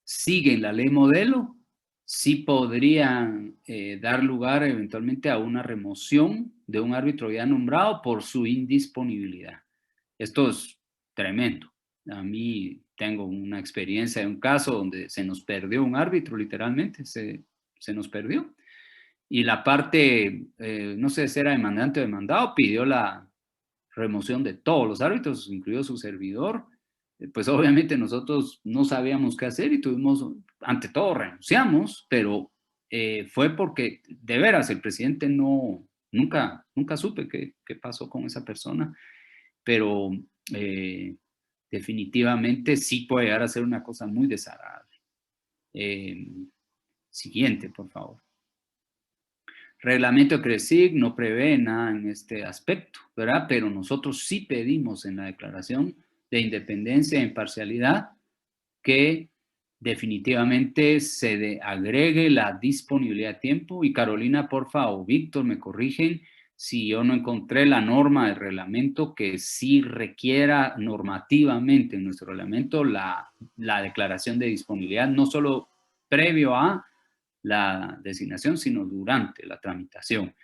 siguen la ley modelo sí podrían dar lugar eventualmente a una remoción de un árbitro ya nombrado por su indisponibilidad. Esto es tremendo. A mí tengo una experiencia de un caso donde se nos perdió un árbitro, literalmente, se nos perdió. Y la parte, no sé si era demandante o demandado, pidió la remoción de todos los árbitros, incluido su servidor. Pues obviamente nosotros no sabíamos qué hacer y tuvimos, ante todo renunciamos, pero fue porque de veras el presidente nunca supe qué pasó con esa persona, pero definitivamente sí puede llegar a ser una cosa muy desagradable. Siguiente, por favor. Reglamento de CRESIC no prevé nada en este aspecto, ¿verdad? Pero nosotros sí pedimos en la declaración de independencia e imparcialidad que definitivamente se agregue la disponibilidad de tiempo. Y Carolina, porfa, o Víctor, me corrigen si yo no encontré la norma del reglamento que sí requiera normativamente en nuestro reglamento la declaración de disponibilidad, no solo previo a la designación, sino durante la tramitación.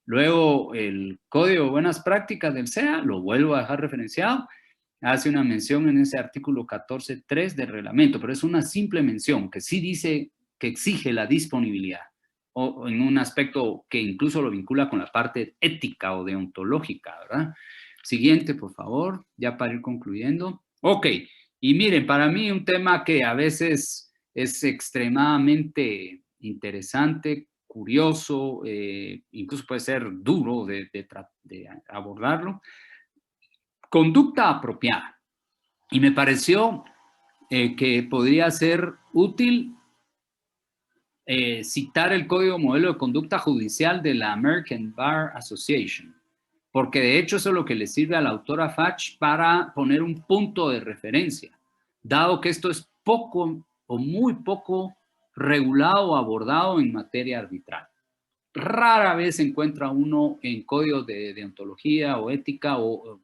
Luego, el Código de Buenas Prácticas del SEA, lo vuelvo a dejar referenciado, hace una mención en ese artículo 14.3 del reglamento, pero es una simple mención que sí dice que exige la disponibilidad, o en un aspecto que incluso lo vincula con la parte ética o deontológica, ¿verdad? Siguiente, por favor, ya para ir concluyendo. Ok, y miren, para mí un tema que a veces es extremadamente interesante, curioso, incluso puede ser duro de abordarlo. Conducta apropiada. Y me pareció que podría ser útil citar el Código Modelo de Conducta Judicial de la American Bar Association, porque de hecho eso es lo que le sirve a la autora Fach para poner un punto de referencia, dado que esto es poco o muy poco regulado o abordado en materia arbitral. Rara vez se encuentra uno en códigos de deontología o ética o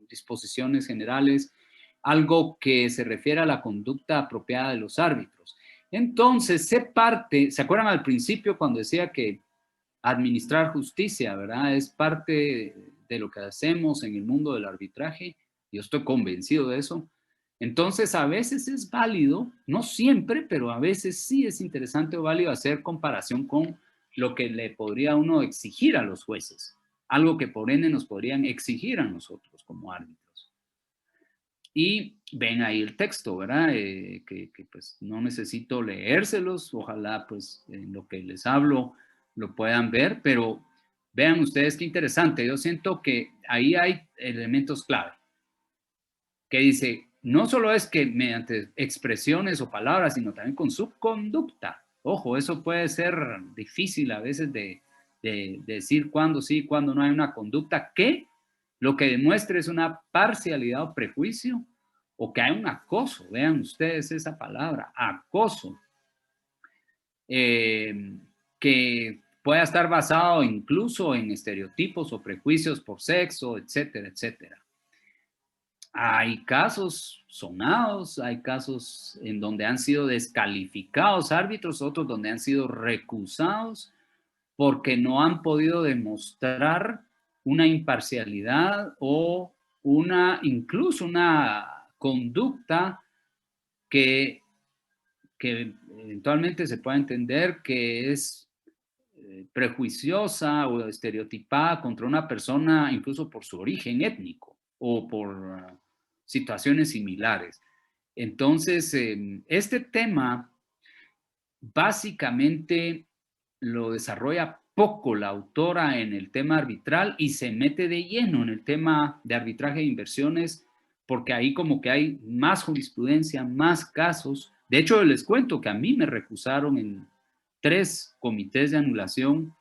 disposiciones generales algo que se refiere a la conducta apropiada de los árbitros. Entonces, ¿se acuerdan al principio cuando decía que administrar justicia, ¿verdad? Es parte de lo que hacemos en el mundo del arbitraje. Yo estoy convencido de eso. Entonces, a veces es válido, no siempre, pero a veces sí es interesante o válido hacer comparación con lo que le podría uno exigir a los jueces, algo que por ende nos podrían exigir a nosotros como árbitros. Y ven ahí el texto, ¿verdad? Que pues no necesito leérselos, ojalá pues en lo que les hablo lo puedan ver, pero vean ustedes qué interesante. Yo siento que ahí hay elementos clave, que dice, no solo es que mediante expresiones o palabras, sino también con su conducta. Ojo, eso puede ser difícil a veces de decir cuándo sí, cuándo no. Hay una conducta que lo que demuestre es una parcialidad o prejuicio, o que hay un acoso. Vean ustedes esa palabra, acoso, que pueda estar basado incluso en estereotipos o prejuicios por sexo, etcétera, etcétera. Hay casos sonados, hay casos en donde han sido descalificados árbitros, otros donde han sido recusados porque no han podido demostrar una imparcialidad o incluso una conducta que eventualmente se pueda entender que es prejuiciosa o estereotipada contra una persona incluso por su origen étnico o por situaciones similares. Entonces, este tema básicamente lo desarrolla poco la autora en el tema arbitral y se mete de lleno en el tema de arbitraje de inversiones, porque ahí como que hay más jurisprudencia, más casos. De hecho, les cuento que a mí me recusaron en 3 comités de anulación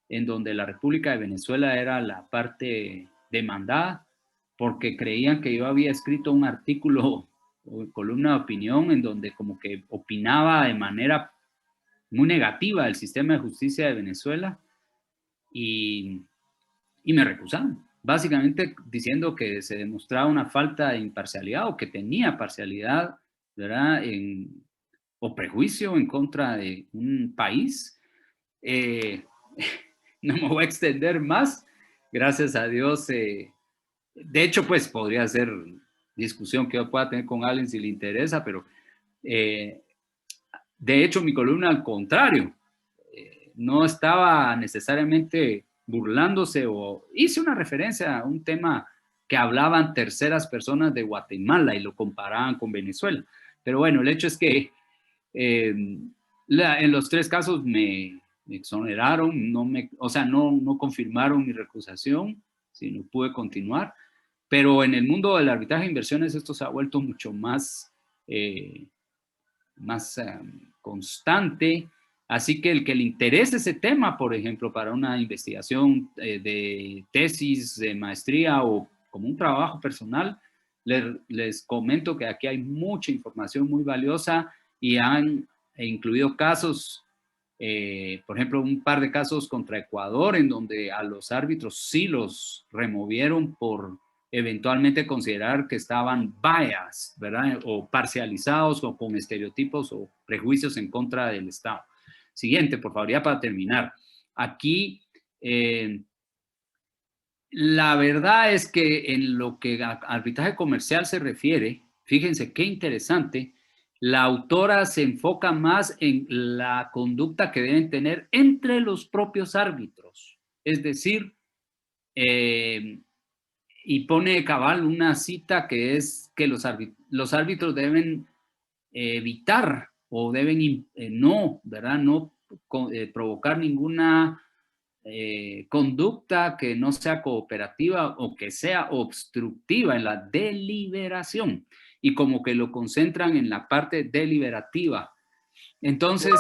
en donde la República de Venezuela era la parte demandada, porque creían que yo había escrito un artículo o columna de opinión en donde como que opinaba de manera muy negativa del sistema de justicia de Venezuela y me recusaron, básicamente diciendo que se demostraba una falta de imparcialidad o que tenía parcialidad, ¿verdad? O prejuicio en contra de un país. No me voy a extender más, gracias a Dios. De hecho, pues podría ser discusión que yo pueda tener con alguien si le interesa, pero de hecho mi columna al contrario, no estaba necesariamente burlándose o hice una referencia a un tema que hablaban terceras personas de Guatemala y lo comparaban con Venezuela. Pero bueno, el hecho es que en los 3 casos me exoneraron, no confirmaron mi recusación, sino pude continuar. Pero en el mundo del arbitraje de inversiones esto se ha vuelto mucho más constante. Así que el que le interese ese tema, por ejemplo, para una investigación de tesis, de maestría o como un trabajo personal, les comento que aquí hay mucha información muy valiosa y han incluido casos, por ejemplo, un par de casos contra Ecuador en donde a los árbitros sí los removieron por eventualmente considerar que estaban biased, ¿verdad? O parcializados o con estereotipos o prejuicios en contra del Estado. Siguiente, por favor, ya para terminar. Aquí, la verdad es que en lo que a arbitraje comercial se refiere, fíjense qué interesante, la autora se enfoca más en la conducta que deben tener entre los propios árbitros. Es decir, y pone cabal una cita que es que los árbitros deben evitar o deben no, ¿verdad? No provocar ninguna conducta que no sea cooperativa o que sea obstructiva en la deliberación, y como que lo concentran en la parte deliberativa. Entonces,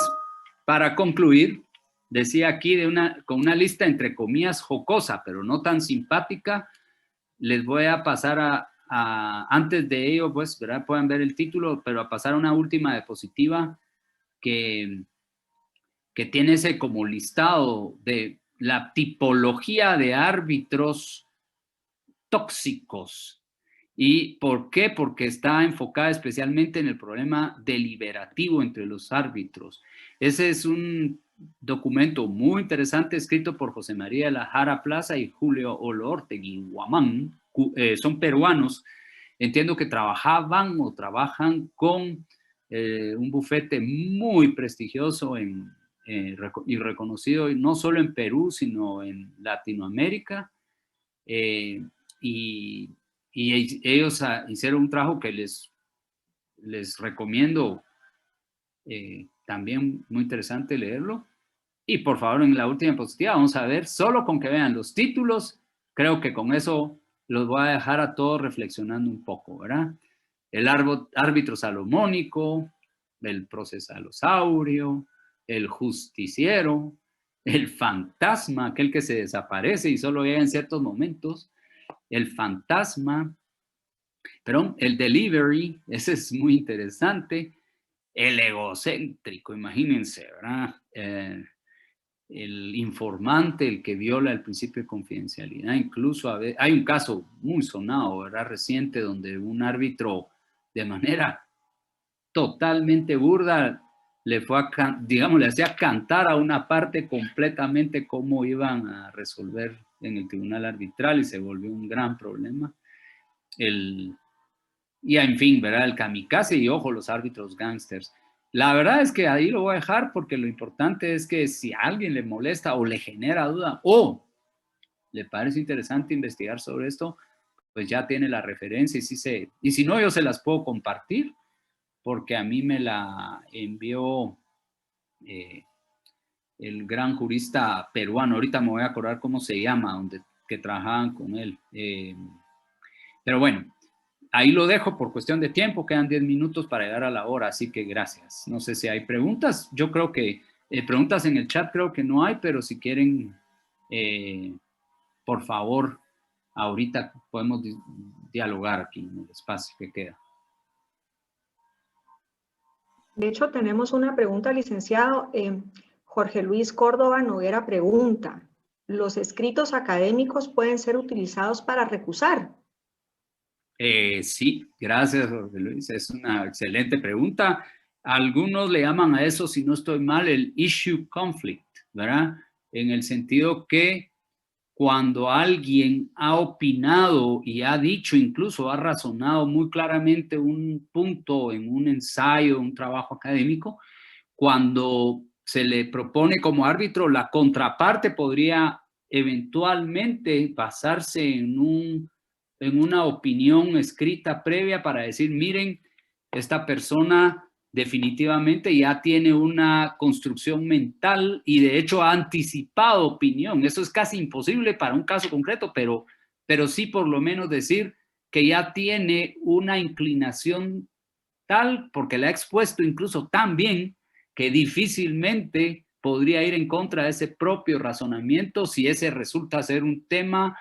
para concluir, decía aquí con una lista entre comillas jocosa, pero no tan simpática, les voy a pasar antes de ello, pues, ¿verdad? Pueden ver el título, pero a pasar a una última diapositiva que tiene ese como listado de la tipología de árbitros tóxicos. ¿Y por qué? Porque está enfocada especialmente en el problema deliberativo entre los árbitros. Ese es un documento muy interesante escrito por José María de la Jara Plaza y Julio Olortegui Guamán. Son peruanos. Entiendo que trabajaban o trabajan con un bufete muy prestigioso y reconocido no solo en Perú, sino en Latinoamérica. Y ellos hicieron un trabajo que les recomiendo, también muy interesante leerlo. Y por favor, en la última diapositiva vamos a ver, solo con que vean los títulos, creo que con eso los voy a dejar a todos reflexionando un poco, ¿verdad? El árbitro salomónico, el procesalosáureo, el justiciero, el fantasma, aquel que se desaparece y solo llega en ciertos momentos, el fantasma, perdón, el delivery, ese es muy interesante, el egocéntrico, imagínense, ¿verdad? El informante, el que viola el principio de confidencialidad. Incluso hay un caso muy sonado, ¿verdad? Reciente, donde un árbitro de manera totalmente burda le hacía cantar a una parte completamente cómo iban a resolver en el tribunal arbitral y se volvió un gran problema. Y en fin, ¿verdad? El kamikaze y ojo, los árbitros gángsters. La verdad es que ahí lo voy a dejar porque lo importante es que si a alguien le molesta o le genera duda o le parece interesante investigar sobre esto, pues ya tiene la referencia y si no, yo se las puedo compartir porque a mí me la envió el gran jurista peruano. Ahorita me voy a acordar cómo se llama, que trabajaban con él. Pero bueno, ahí lo dejo por cuestión de tiempo, quedan 10 minutos para llegar a la hora, así que gracias. No sé si hay preguntas, yo creo que preguntas en el chat creo que no hay, pero si quieren, por favor, ahorita podemos dialogar aquí en el espacio que queda. De hecho, tenemos una pregunta, licenciado. Jorge Luis Córdoba Noguera pregunta, ¿los escritos académicos pueden ser utilizados para recusar? Sí, gracias, Jorge Luis. Es una excelente pregunta. Algunos le llaman a eso, si no estoy mal, el issue conflict, ¿verdad? En el sentido que cuando alguien ha opinado y ha dicho, incluso ha razonado muy claramente un punto en un ensayo, un trabajo académico, cuando se le propone como árbitro, la contraparte podría eventualmente basarse en una opinión escrita previa para decir, miren, esta persona definitivamente ya tiene una construcción mental y de hecho ha anticipado opinión. Eso es casi imposible para un caso concreto, pero sí por lo menos decir que ya tiene una inclinación tal, porque la ha expuesto incluso tan bien que difícilmente podría ir en contra de ese propio razonamiento si ese resulta ser un tema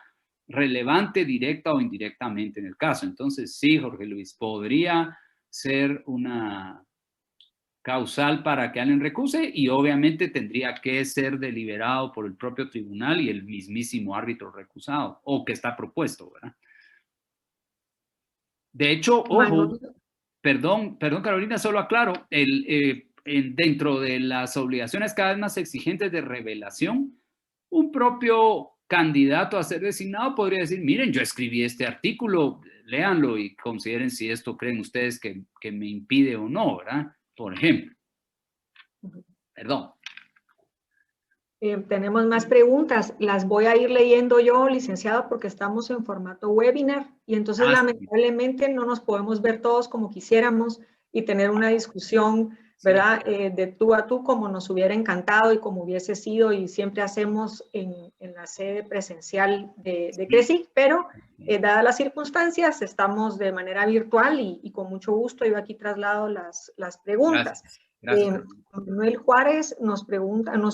relevante directa o indirectamente en el caso. Entonces, sí, Jorge Luis, podría ser una causal para que alguien recuse y obviamente tendría que ser deliberado por el propio tribunal y el mismísimo árbitro recusado o que está propuesto, ¿verdad? De hecho, ojo, perdón Carolina, solo aclaro, dentro de las obligaciones cada vez más exigentes de revelación, un propio candidato a ser designado podría decir, miren, yo escribí este artículo, léanlo y consideren si esto creen ustedes que me impide o no, ¿verdad? Por ejemplo. Perdón. Tenemos más preguntas, las voy a ir leyendo yo, licenciado, porque estamos en formato webinar y entonces lamentablemente no nos podemos ver todos como quisiéramos y tener una discusión, ¿verdad? De tú a tú como nos hubiera encantado y como hubiese sido y siempre hacemos en la sede presencial de CRECIG, pero dadas las circunstancias estamos de manera virtual y con mucho gusto yo aquí traslado las preguntas. Gracias. Manuel Juárez nos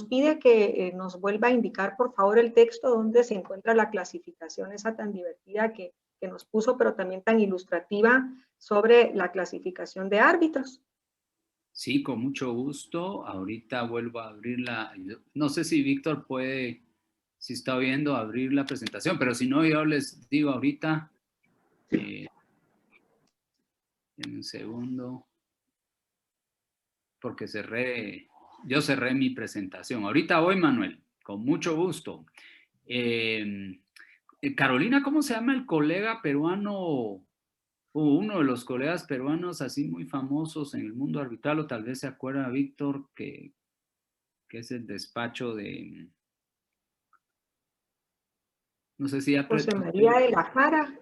pide que nos vuelva a indicar, por favor, el texto donde se encuentra la clasificación esa tan divertida que nos puso, pero también tan ilustrativa sobre la clasificación de árbitros. Sí, con mucho gusto. Ahorita vuelvo a abrirla. No sé si Víctor puede, si está viendo, abrir la presentación, pero si no, yo les digo ahorita. En un segundo. Porque yo cerré mi presentación. Ahorita voy, Manuel, con mucho gusto. Carolina, ¿cómo se llama el colega peruano? Uno de los colegas peruanos así muy famosos en el mundo arbitral, o tal vez se acuerda, Víctor, que es el despacho de... No sé si ya... José María de la Jara,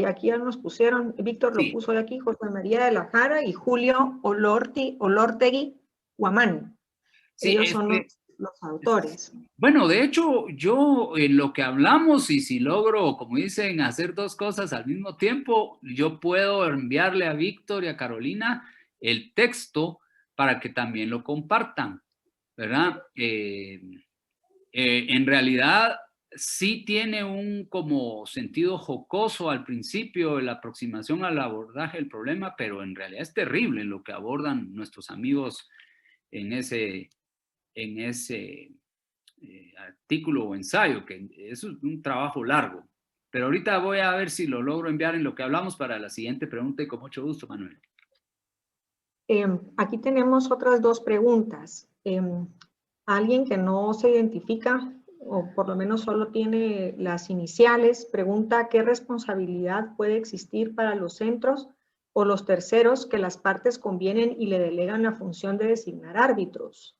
aquí ya nos pusieron, Víctor lo puso de aquí, José María de la Jara y Julio Olortegui Guamán. Sí, Ellos son los autores. Bueno, de hecho, yo en lo que hablamos, y si logro, como dicen, hacer dos cosas al mismo tiempo, yo puedo enviarle a Víctor y a Carolina el texto para que también lo compartan, ¿verdad? En realidad, sí tiene un como sentido jocoso al principio, la aproximación al abordaje del problema, pero en realidad es terrible lo que abordan nuestros amigos en ese artículo o ensayo, que es un trabajo largo. Pero ahorita voy a ver si lo logro enviar en lo que hablamos para la siguiente pregunta y con mucho gusto, Manuel. Aquí tenemos otras dos preguntas. Alguien que no se identifica, o por lo menos solo tiene las iniciales, pregunta qué responsabilidad puede existir para los centros o los terceros que las partes convienen y le delegan la función de designar árbitros.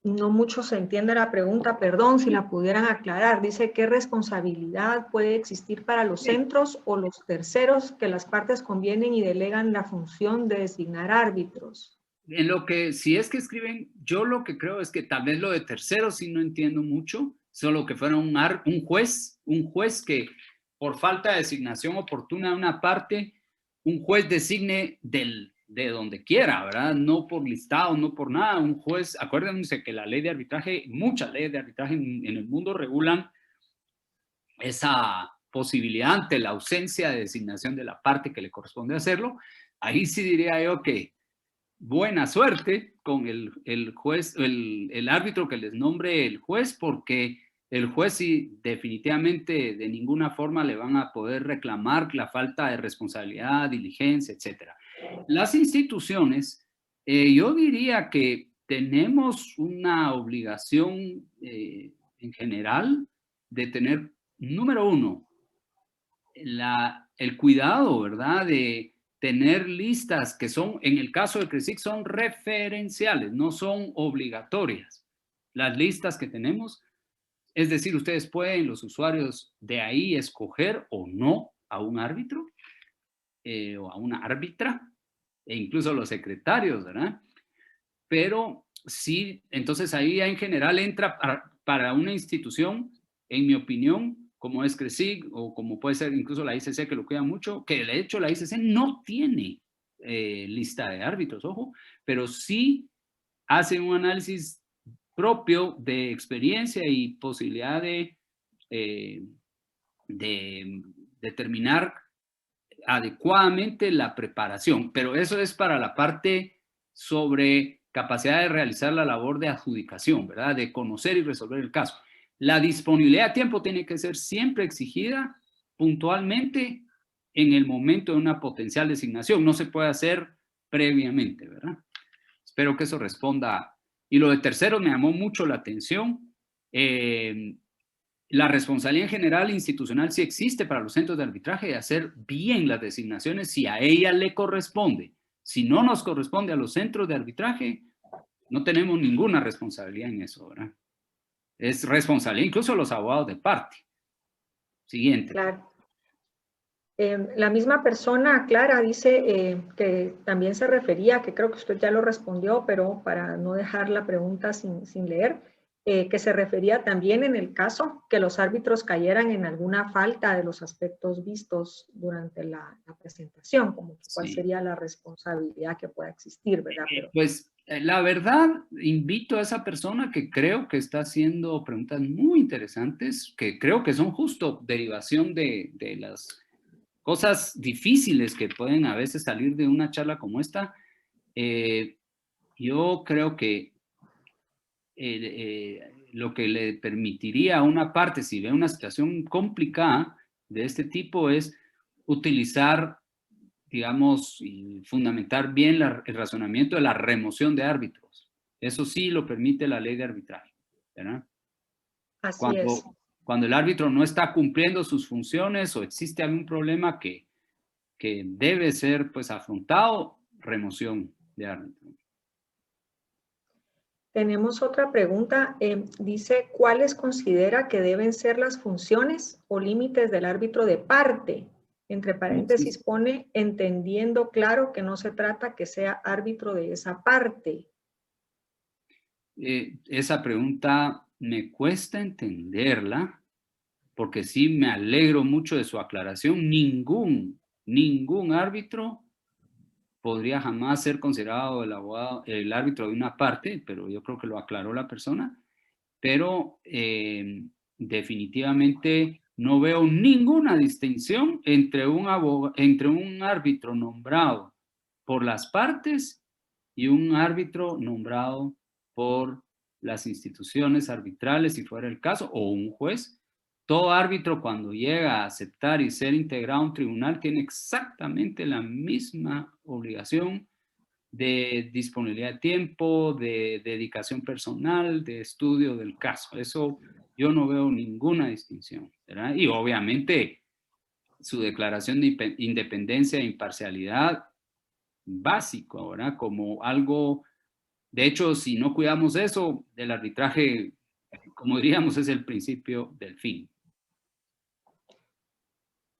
No mucho se entiende la pregunta, perdón, si la pudieran aclarar. Dice, ¿qué responsabilidad puede existir para los centros o los terceros que las partes convienen y delegan la función de designar árbitros? En lo que, si es que escriben, yo lo que creo es que tal vez lo de terceros sí no entiendo mucho, solo que fuera un juez que por falta de designación oportuna de una parte, un juez designe de donde quiera, ¿verdad? No por listado, no por nada. Un juez, acuérdense que la ley de arbitraje, muchas leyes de arbitraje en el mundo regulan esa posibilidad ante la ausencia de designación de la parte que le corresponde hacerlo. Ahí sí diría yo que buena suerte con el juez, el árbitro que les nombre el juez, porque el juez sí definitivamente de ninguna forma le van a poder reclamar la falta de responsabilidad, diligencia, etcétera. Las instituciones, yo diría que tenemos una obligación en general de tener, número uno, el cuidado, ¿verdad?, de tener listas que son, en el caso de CRESIC, son referenciales, no son obligatorias. Las listas que tenemos, es decir, ustedes pueden, los usuarios, de ahí escoger o no a un árbitro o a una árbitra, e incluso los secretarios, ¿verdad? Pero sí, entonces ahí en general entra para una institución, en mi opinión, como es CRESIC o como puede ser incluso la ICC, que lo cuida mucho, que de hecho la ICC no tiene lista de árbitros, ojo, pero sí hace un análisis propio de experiencia y posibilidad de determinar adecuadamente la preparación, pero eso es para la parte sobre capacidad de realizar la labor de adjudicación, ¿verdad? De conocer y resolver el caso. La disponibilidad de tiempo tiene que ser siempre exigida puntualmente en el momento de una potencial designación. No se puede hacer previamente, ¿verdad? Espero que eso responda. Y lo de tercero me llamó mucho la atención. La responsabilidad en general institucional sí existe para los centros de arbitraje de hacer bien las designaciones si a ella le corresponde. Si no nos corresponde a los centros de arbitraje, no tenemos ninguna responsabilidad en eso, ¿verdad? Es responsabilidad incluso de los abogados de parte. Siguiente. Claro. La misma persona, Clara, dice que también se refería, que creo que usted ya lo respondió, pero para no dejar la pregunta sin leer, que se refería también en el caso que los árbitros cayeran en alguna falta de los aspectos vistos durante la presentación, como cuál sería la responsabilidad que pueda existir, ¿verdad? Pero, pues la verdad, invito a esa persona que creo que está haciendo preguntas muy interesantes, que creo que son justo derivación de las cosas difíciles que pueden a veces salir de una charla como esta. Yo creo que lo que le permitiría a una parte, si ve una situación complicada de este tipo, es utilizar, digamos, y fundamentar bien el razonamiento de la remoción de árbitros. Eso sí lo permite la ley de arbitraje, ¿verdad? Así es. Cuando el árbitro no está cumpliendo sus funciones o existe algún problema que debe ser pues afrontado, remoción de árbitro. Tenemos otra pregunta. Dice, ¿cuáles considera que deben ser las funciones o límites del árbitro de parte? Entre paréntesis pone, entendiendo claro que no se trata que sea árbitro de esa parte. Esa pregunta me cuesta entenderla, porque sí me alegro mucho de su aclaración. Ningún árbitro podría jamás ser considerado el árbitro de una parte, pero yo creo que lo aclaró la persona. Pero definitivamente no veo ninguna distinción entre un árbitro nombrado por las partes y un árbitro nombrado por las instituciones arbitrales, si fuera el caso, o un juez. Todo árbitro, cuando llega a aceptar y ser integrado a un tribunal, tiene exactamente la misma obligación de disponibilidad de tiempo, de dedicación personal, de estudio del caso. Eso yo no veo ninguna distinción, ¿verdad? Y obviamente su declaración de independencia e imparcialidad, básico, ¿verdad? Como algo, de hecho, si no cuidamos eso, el arbitraje, como diríamos, es el principio del fin.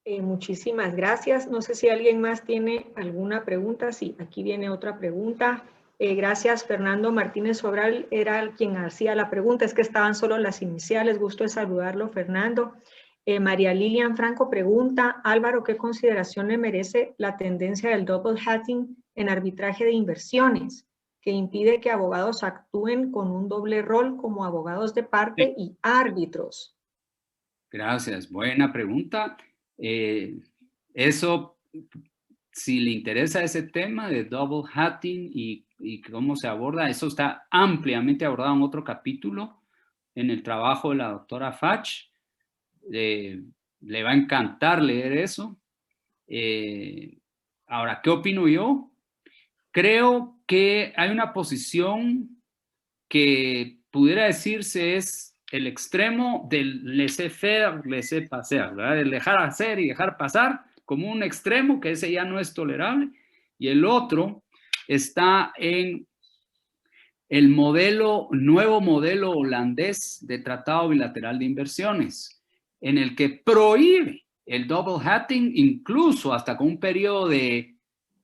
Muchísimas gracias. No sé si alguien más tiene alguna pregunta. Sí, aquí viene otra pregunta. Gracias, Fernando Martínez Sobral era quien hacía la pregunta. Es que estaban solo las iniciales. Gusto de saludarlo, Fernando. María Lilian Franco pregunta, Álvaro, ¿qué consideración le merece la tendencia del double hatting en arbitraje de inversiones, que impide que abogados actúen con un doble rol como abogados de parte y árbitros? Gracias, buena pregunta. Eso, si le interesa ese tema de double hatting y cómo se aborda, eso está ampliamente abordado en otro capítulo en el trabajo de la doctora Fach. Le va a encantar leer eso. Ahora, ¿qué opino yo? Creo que hay una posición que pudiera decirse es el extremo del laissez-faire, laissez-passer, ¿verdad? El dejar hacer y dejar pasar, como un extremo, que ese ya no es tolerable, y el otro está en el nuevo modelo holandés de tratado bilateral de inversiones, en el que prohíbe el double hatting, incluso hasta con un periodo de,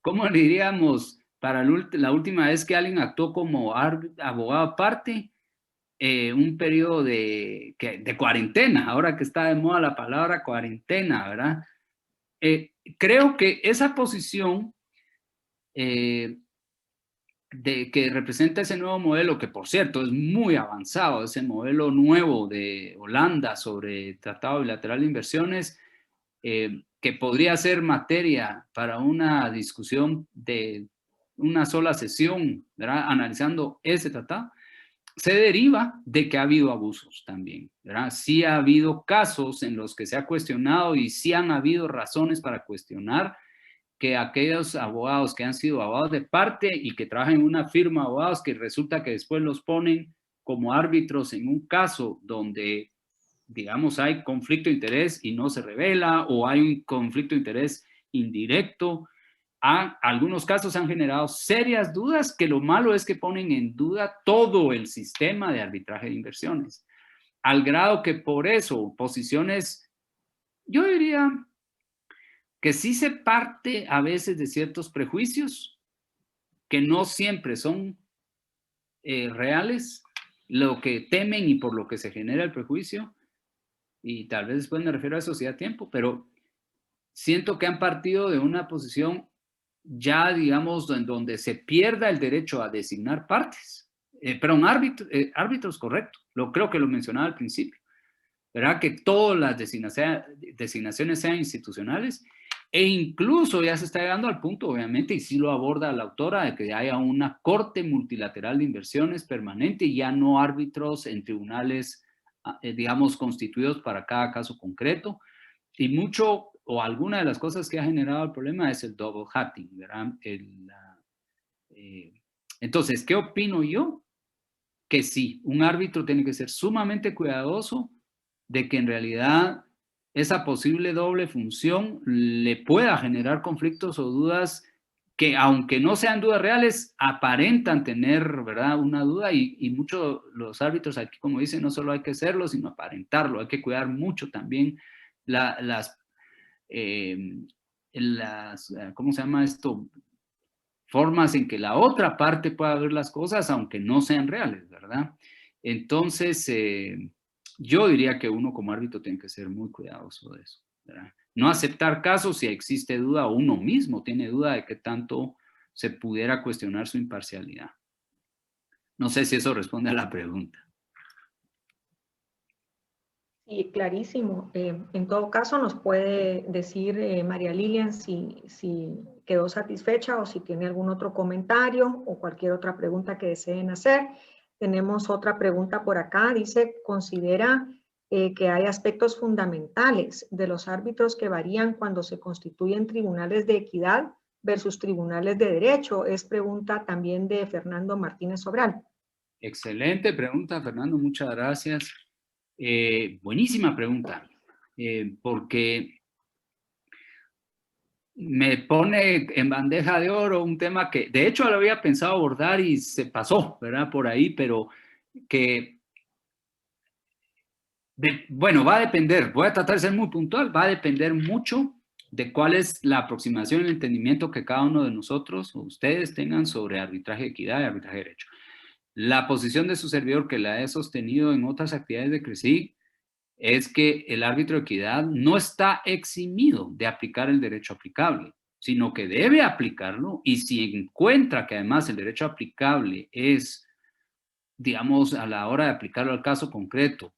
¿cómo le diríamos? Para la última vez que alguien actuó como abogado aparte, un periodo de cuarentena, ahora que está de moda la palabra cuarentena, ¿verdad? Creo que esa posición que representa ese nuevo modelo, que por cierto es muy avanzado, ese modelo nuevo de Holanda sobre tratado bilateral de inversiones, que podría ser materia para una discusión de una sola sesión, ¿verdad? Analizando ese tratado, se deriva de que ha habido abusos también, ¿verdad? Sí ha habido casos en los que se ha cuestionado y sí han habido razones para cuestionar que aquellos abogados que han sido abogados de parte y que trabajan en una firma de abogados que resulta que después los ponen como árbitros en un caso donde, digamos, hay conflicto de interés y no se revela, o hay un conflicto de interés indirecto. Algunos casos han generado serias dudas, que lo malo es que ponen en duda todo el sistema de arbitraje de inversiones, al grado que por eso posiciones, yo diría que sí se parte a veces de ciertos prejuicios que no siempre son reales, lo que temen y por lo que se genera el prejuicio, y tal vez después me refiero a eso si da tiempo, pero siento que han partido de una posición ya, digamos, en donde se pierda el derecho a designar partes, árbitros, correcto, creo que lo mencionaba al principio, ¿verdad? Que todas las designaciones sean institucionales, e incluso ya se está llegando al punto, obviamente, y sí lo aborda la autora, de que haya una corte multilateral de inversiones permanente y ya no árbitros en tribunales, digamos, constituidos para cada caso concreto. Y mucho o alguna de las cosas que ha generado el problema es el double hatting, ¿verdad? Entonces, ¿qué opino yo? Que sí, un árbitro tiene que ser sumamente cuidadoso de que en realidad esa posible doble función le pueda generar conflictos o dudas que aunque no sean dudas reales, aparentan tener, ¿verdad?, una duda, y muchos los árbitros aquí, como dicen, no solo hay que serlo, sino aparentarlo. Hay que cuidar mucho también ¿cómo se llama esto? Formas en que la otra parte pueda ver las cosas, aunque no sean reales, ¿verdad? Entonces, yo diría que uno como árbitro tiene que ser muy cuidadoso de eso, ¿verdad? No aceptar casos si existe duda o uno mismo tiene duda de qué tanto se pudiera cuestionar su imparcialidad. No sé si eso responde a la pregunta. Sí, clarísimo. En todo caso, nos puede decir María Lilian si quedó satisfecha o si tiene algún otro comentario o cualquier otra pregunta que deseen hacer. Tenemos otra pregunta por acá. Dice, ¿considera que hay aspectos fundamentales de los árbitros que varían cuando se constituyen tribunales de equidad versus tribunales de derecho? Es pregunta también de Fernando Martínez Sobral. Excelente pregunta, Fernando. Muchas gracias. Buenísima pregunta, porque me pone en bandeja de oro un tema que de hecho lo había pensado abordar y se pasó, ¿verdad?, por ahí, pero que, bueno, va a depender, voy a tratar de ser muy puntual, va a depender mucho de cuál es la aproximación y el entendimiento que cada uno de nosotros o ustedes tengan sobre arbitraje de equidad y arbitraje de derecho. La posición de su servidor, que la he sostenido en otras actividades de CRECIG, es que el árbitro de equidad no está eximido de aplicar el derecho aplicable, sino que debe aplicarlo, y si encuentra que además el derecho aplicable es, digamos, a la hora de aplicarlo al caso concreto,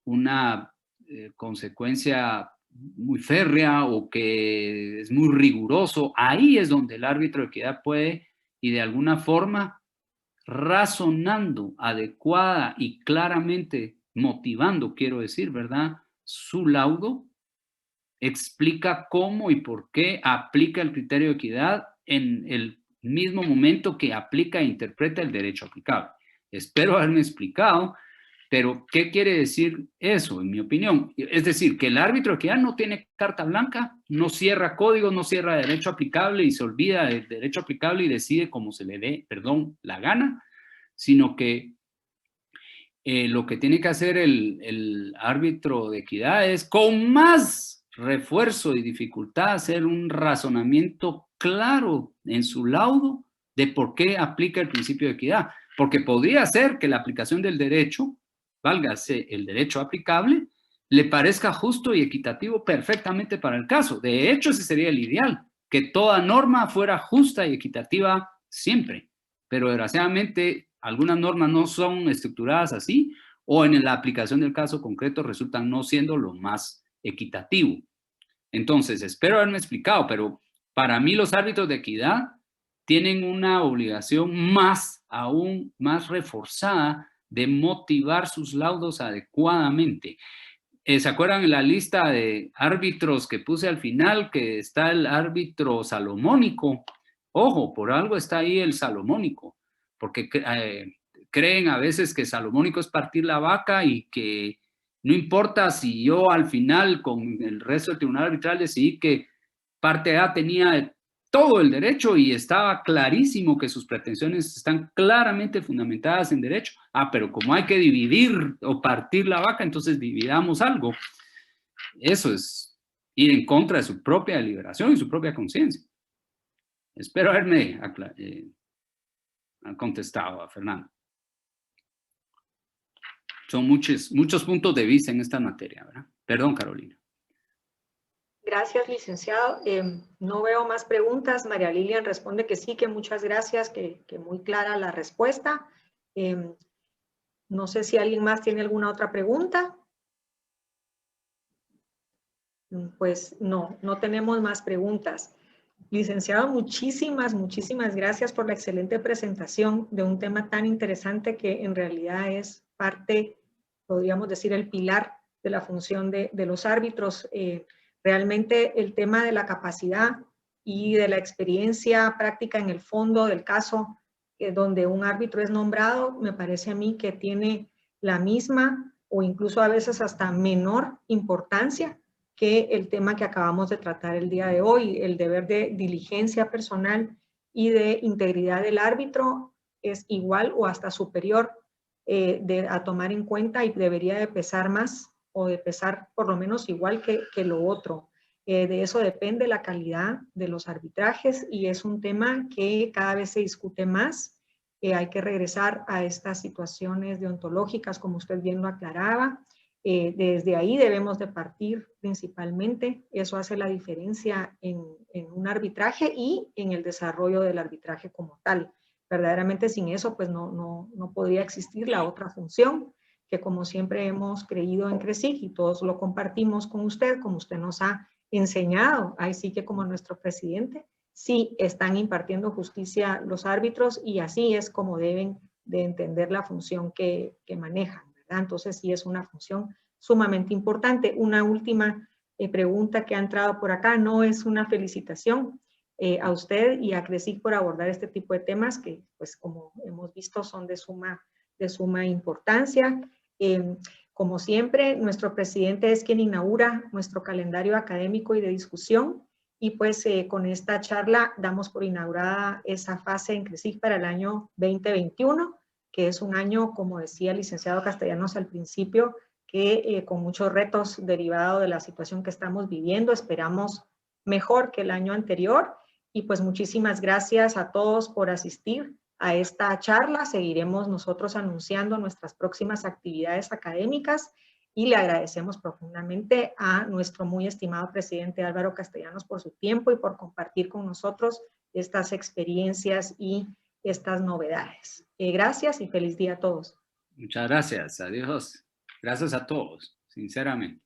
una consecuencia muy férrea o que es muy riguroso, ahí es donde el árbitro de equidad puede, y de alguna forma, razonando adecuada y claramente motivando, quiero decir, ¿verdad?, su laudo, explica cómo y por qué aplica el criterio de equidad en el mismo momento que aplica e interpreta el derecho aplicable. Espero haberme explicado, pero ¿qué quiere decir eso, en mi opinión? Es decir, que el árbitro de equidad no tiene carta blanca, no cierra código, no cierra derecho aplicable y se olvida del derecho aplicable y decide como se le dé, la gana, sino que lo que tiene que hacer el árbitro de equidad es, con más refuerzo y dificultad, hacer un razonamiento claro en su laudo de por qué aplica el principio de equidad. Porque podría ser que la aplicación del derecho, válgase el derecho aplicable, le parezca justo y equitativo perfectamente para el caso. De hecho, ese sería el ideal, que toda norma fuera justa y equitativa siempre. Pero desgraciadamente algunas normas no son estructuradas así, o en la aplicación del caso concreto resultan no siendo lo más equitativo. Entonces, espero haberme explicado, pero para mí los árbitros de equidad tienen una obligación aún más reforzada de motivar sus laudos adecuadamente. ¿Se acuerdan en la lista de árbitros que puse al final, que está el árbitro salomónico? Ojo, por algo está ahí el salomónico, porque creen a veces que salomónico es partir la vaca y que no importa si yo al final con el resto del tribunal arbitral decidí que parte A tenía todo el derecho y estaba clarísimo que sus pretensiones están claramente fundamentadas en derecho. Pero como hay que dividir o partir la vaca, entonces dividamos algo. Eso es ir en contra de su propia deliberación y su propia conciencia. Espero haberme contestado a Fernando. Son muchos puntos de vista en esta materia, ¿verdad? Perdón, Carolina. Gracias, licenciado. No veo más preguntas. María Lilian responde que sí, que muchas gracias, que muy clara la respuesta. No sé si alguien más tiene alguna otra pregunta. Pues no tenemos más preguntas. Licenciado, muchísimas gracias por la excelente presentación de un tema tan interesante que en realidad es parte, podríamos decir, el pilar de la función de los árbitros. Realmente el tema de la capacidad y de la experiencia práctica en el fondo del caso donde un árbitro es nombrado, me parece a mí que tiene la misma o incluso a veces hasta menor importancia que el tema que acabamos de tratar el día de hoy, el deber de diligencia personal y de integridad del árbitro es igual o hasta superior a tomar en cuenta y debería de pesar más o de pesar por lo menos igual que lo otro. De eso depende la calidad de los arbitrajes y es un tema que cada vez se discute más. Hay que regresar a estas situaciones deontológicas, como usted bien lo aclaraba. Desde ahí debemos de partir principalmente. Eso hace la diferencia en un arbitraje y en el desarrollo del arbitraje como tal. Verdaderamente sin eso, pues no podría existir la otra función, que como siempre hemos creído en CRESIG y todos lo compartimos con usted, como usted nos ha enseñado, ahí sí que como nuestro presidente, sí están impartiendo justicia los árbitros y así es como deben de entender la función que manejan, ¿verdad? Entonces sí es una función sumamente importante. Una última pregunta que ha entrado por acá, no es una felicitación a usted y a CRESIG por abordar este tipo de temas que, pues como hemos visto, son de suma importancia. Como siempre, nuestro presidente es quien inaugura nuestro calendario académico y de discusión y pues con esta charla damos por inaugurada esa fase en CRESIG para el año 2021, que es un año, como decía el licenciado Castellanos al principio, que con muchos retos derivados de la situación que estamos viviendo, esperamos mejor que el año anterior y pues muchísimas gracias a todos por asistir a esta charla. Seguiremos nosotros anunciando nuestras próximas actividades académicas y le agradecemos profundamente a nuestro muy estimado presidente Álvaro Castellanos por su tiempo y por compartir con nosotros estas experiencias y estas novedades. Gracias y feliz día a todos. Muchas gracias. Adiós. Gracias a todos, sinceramente.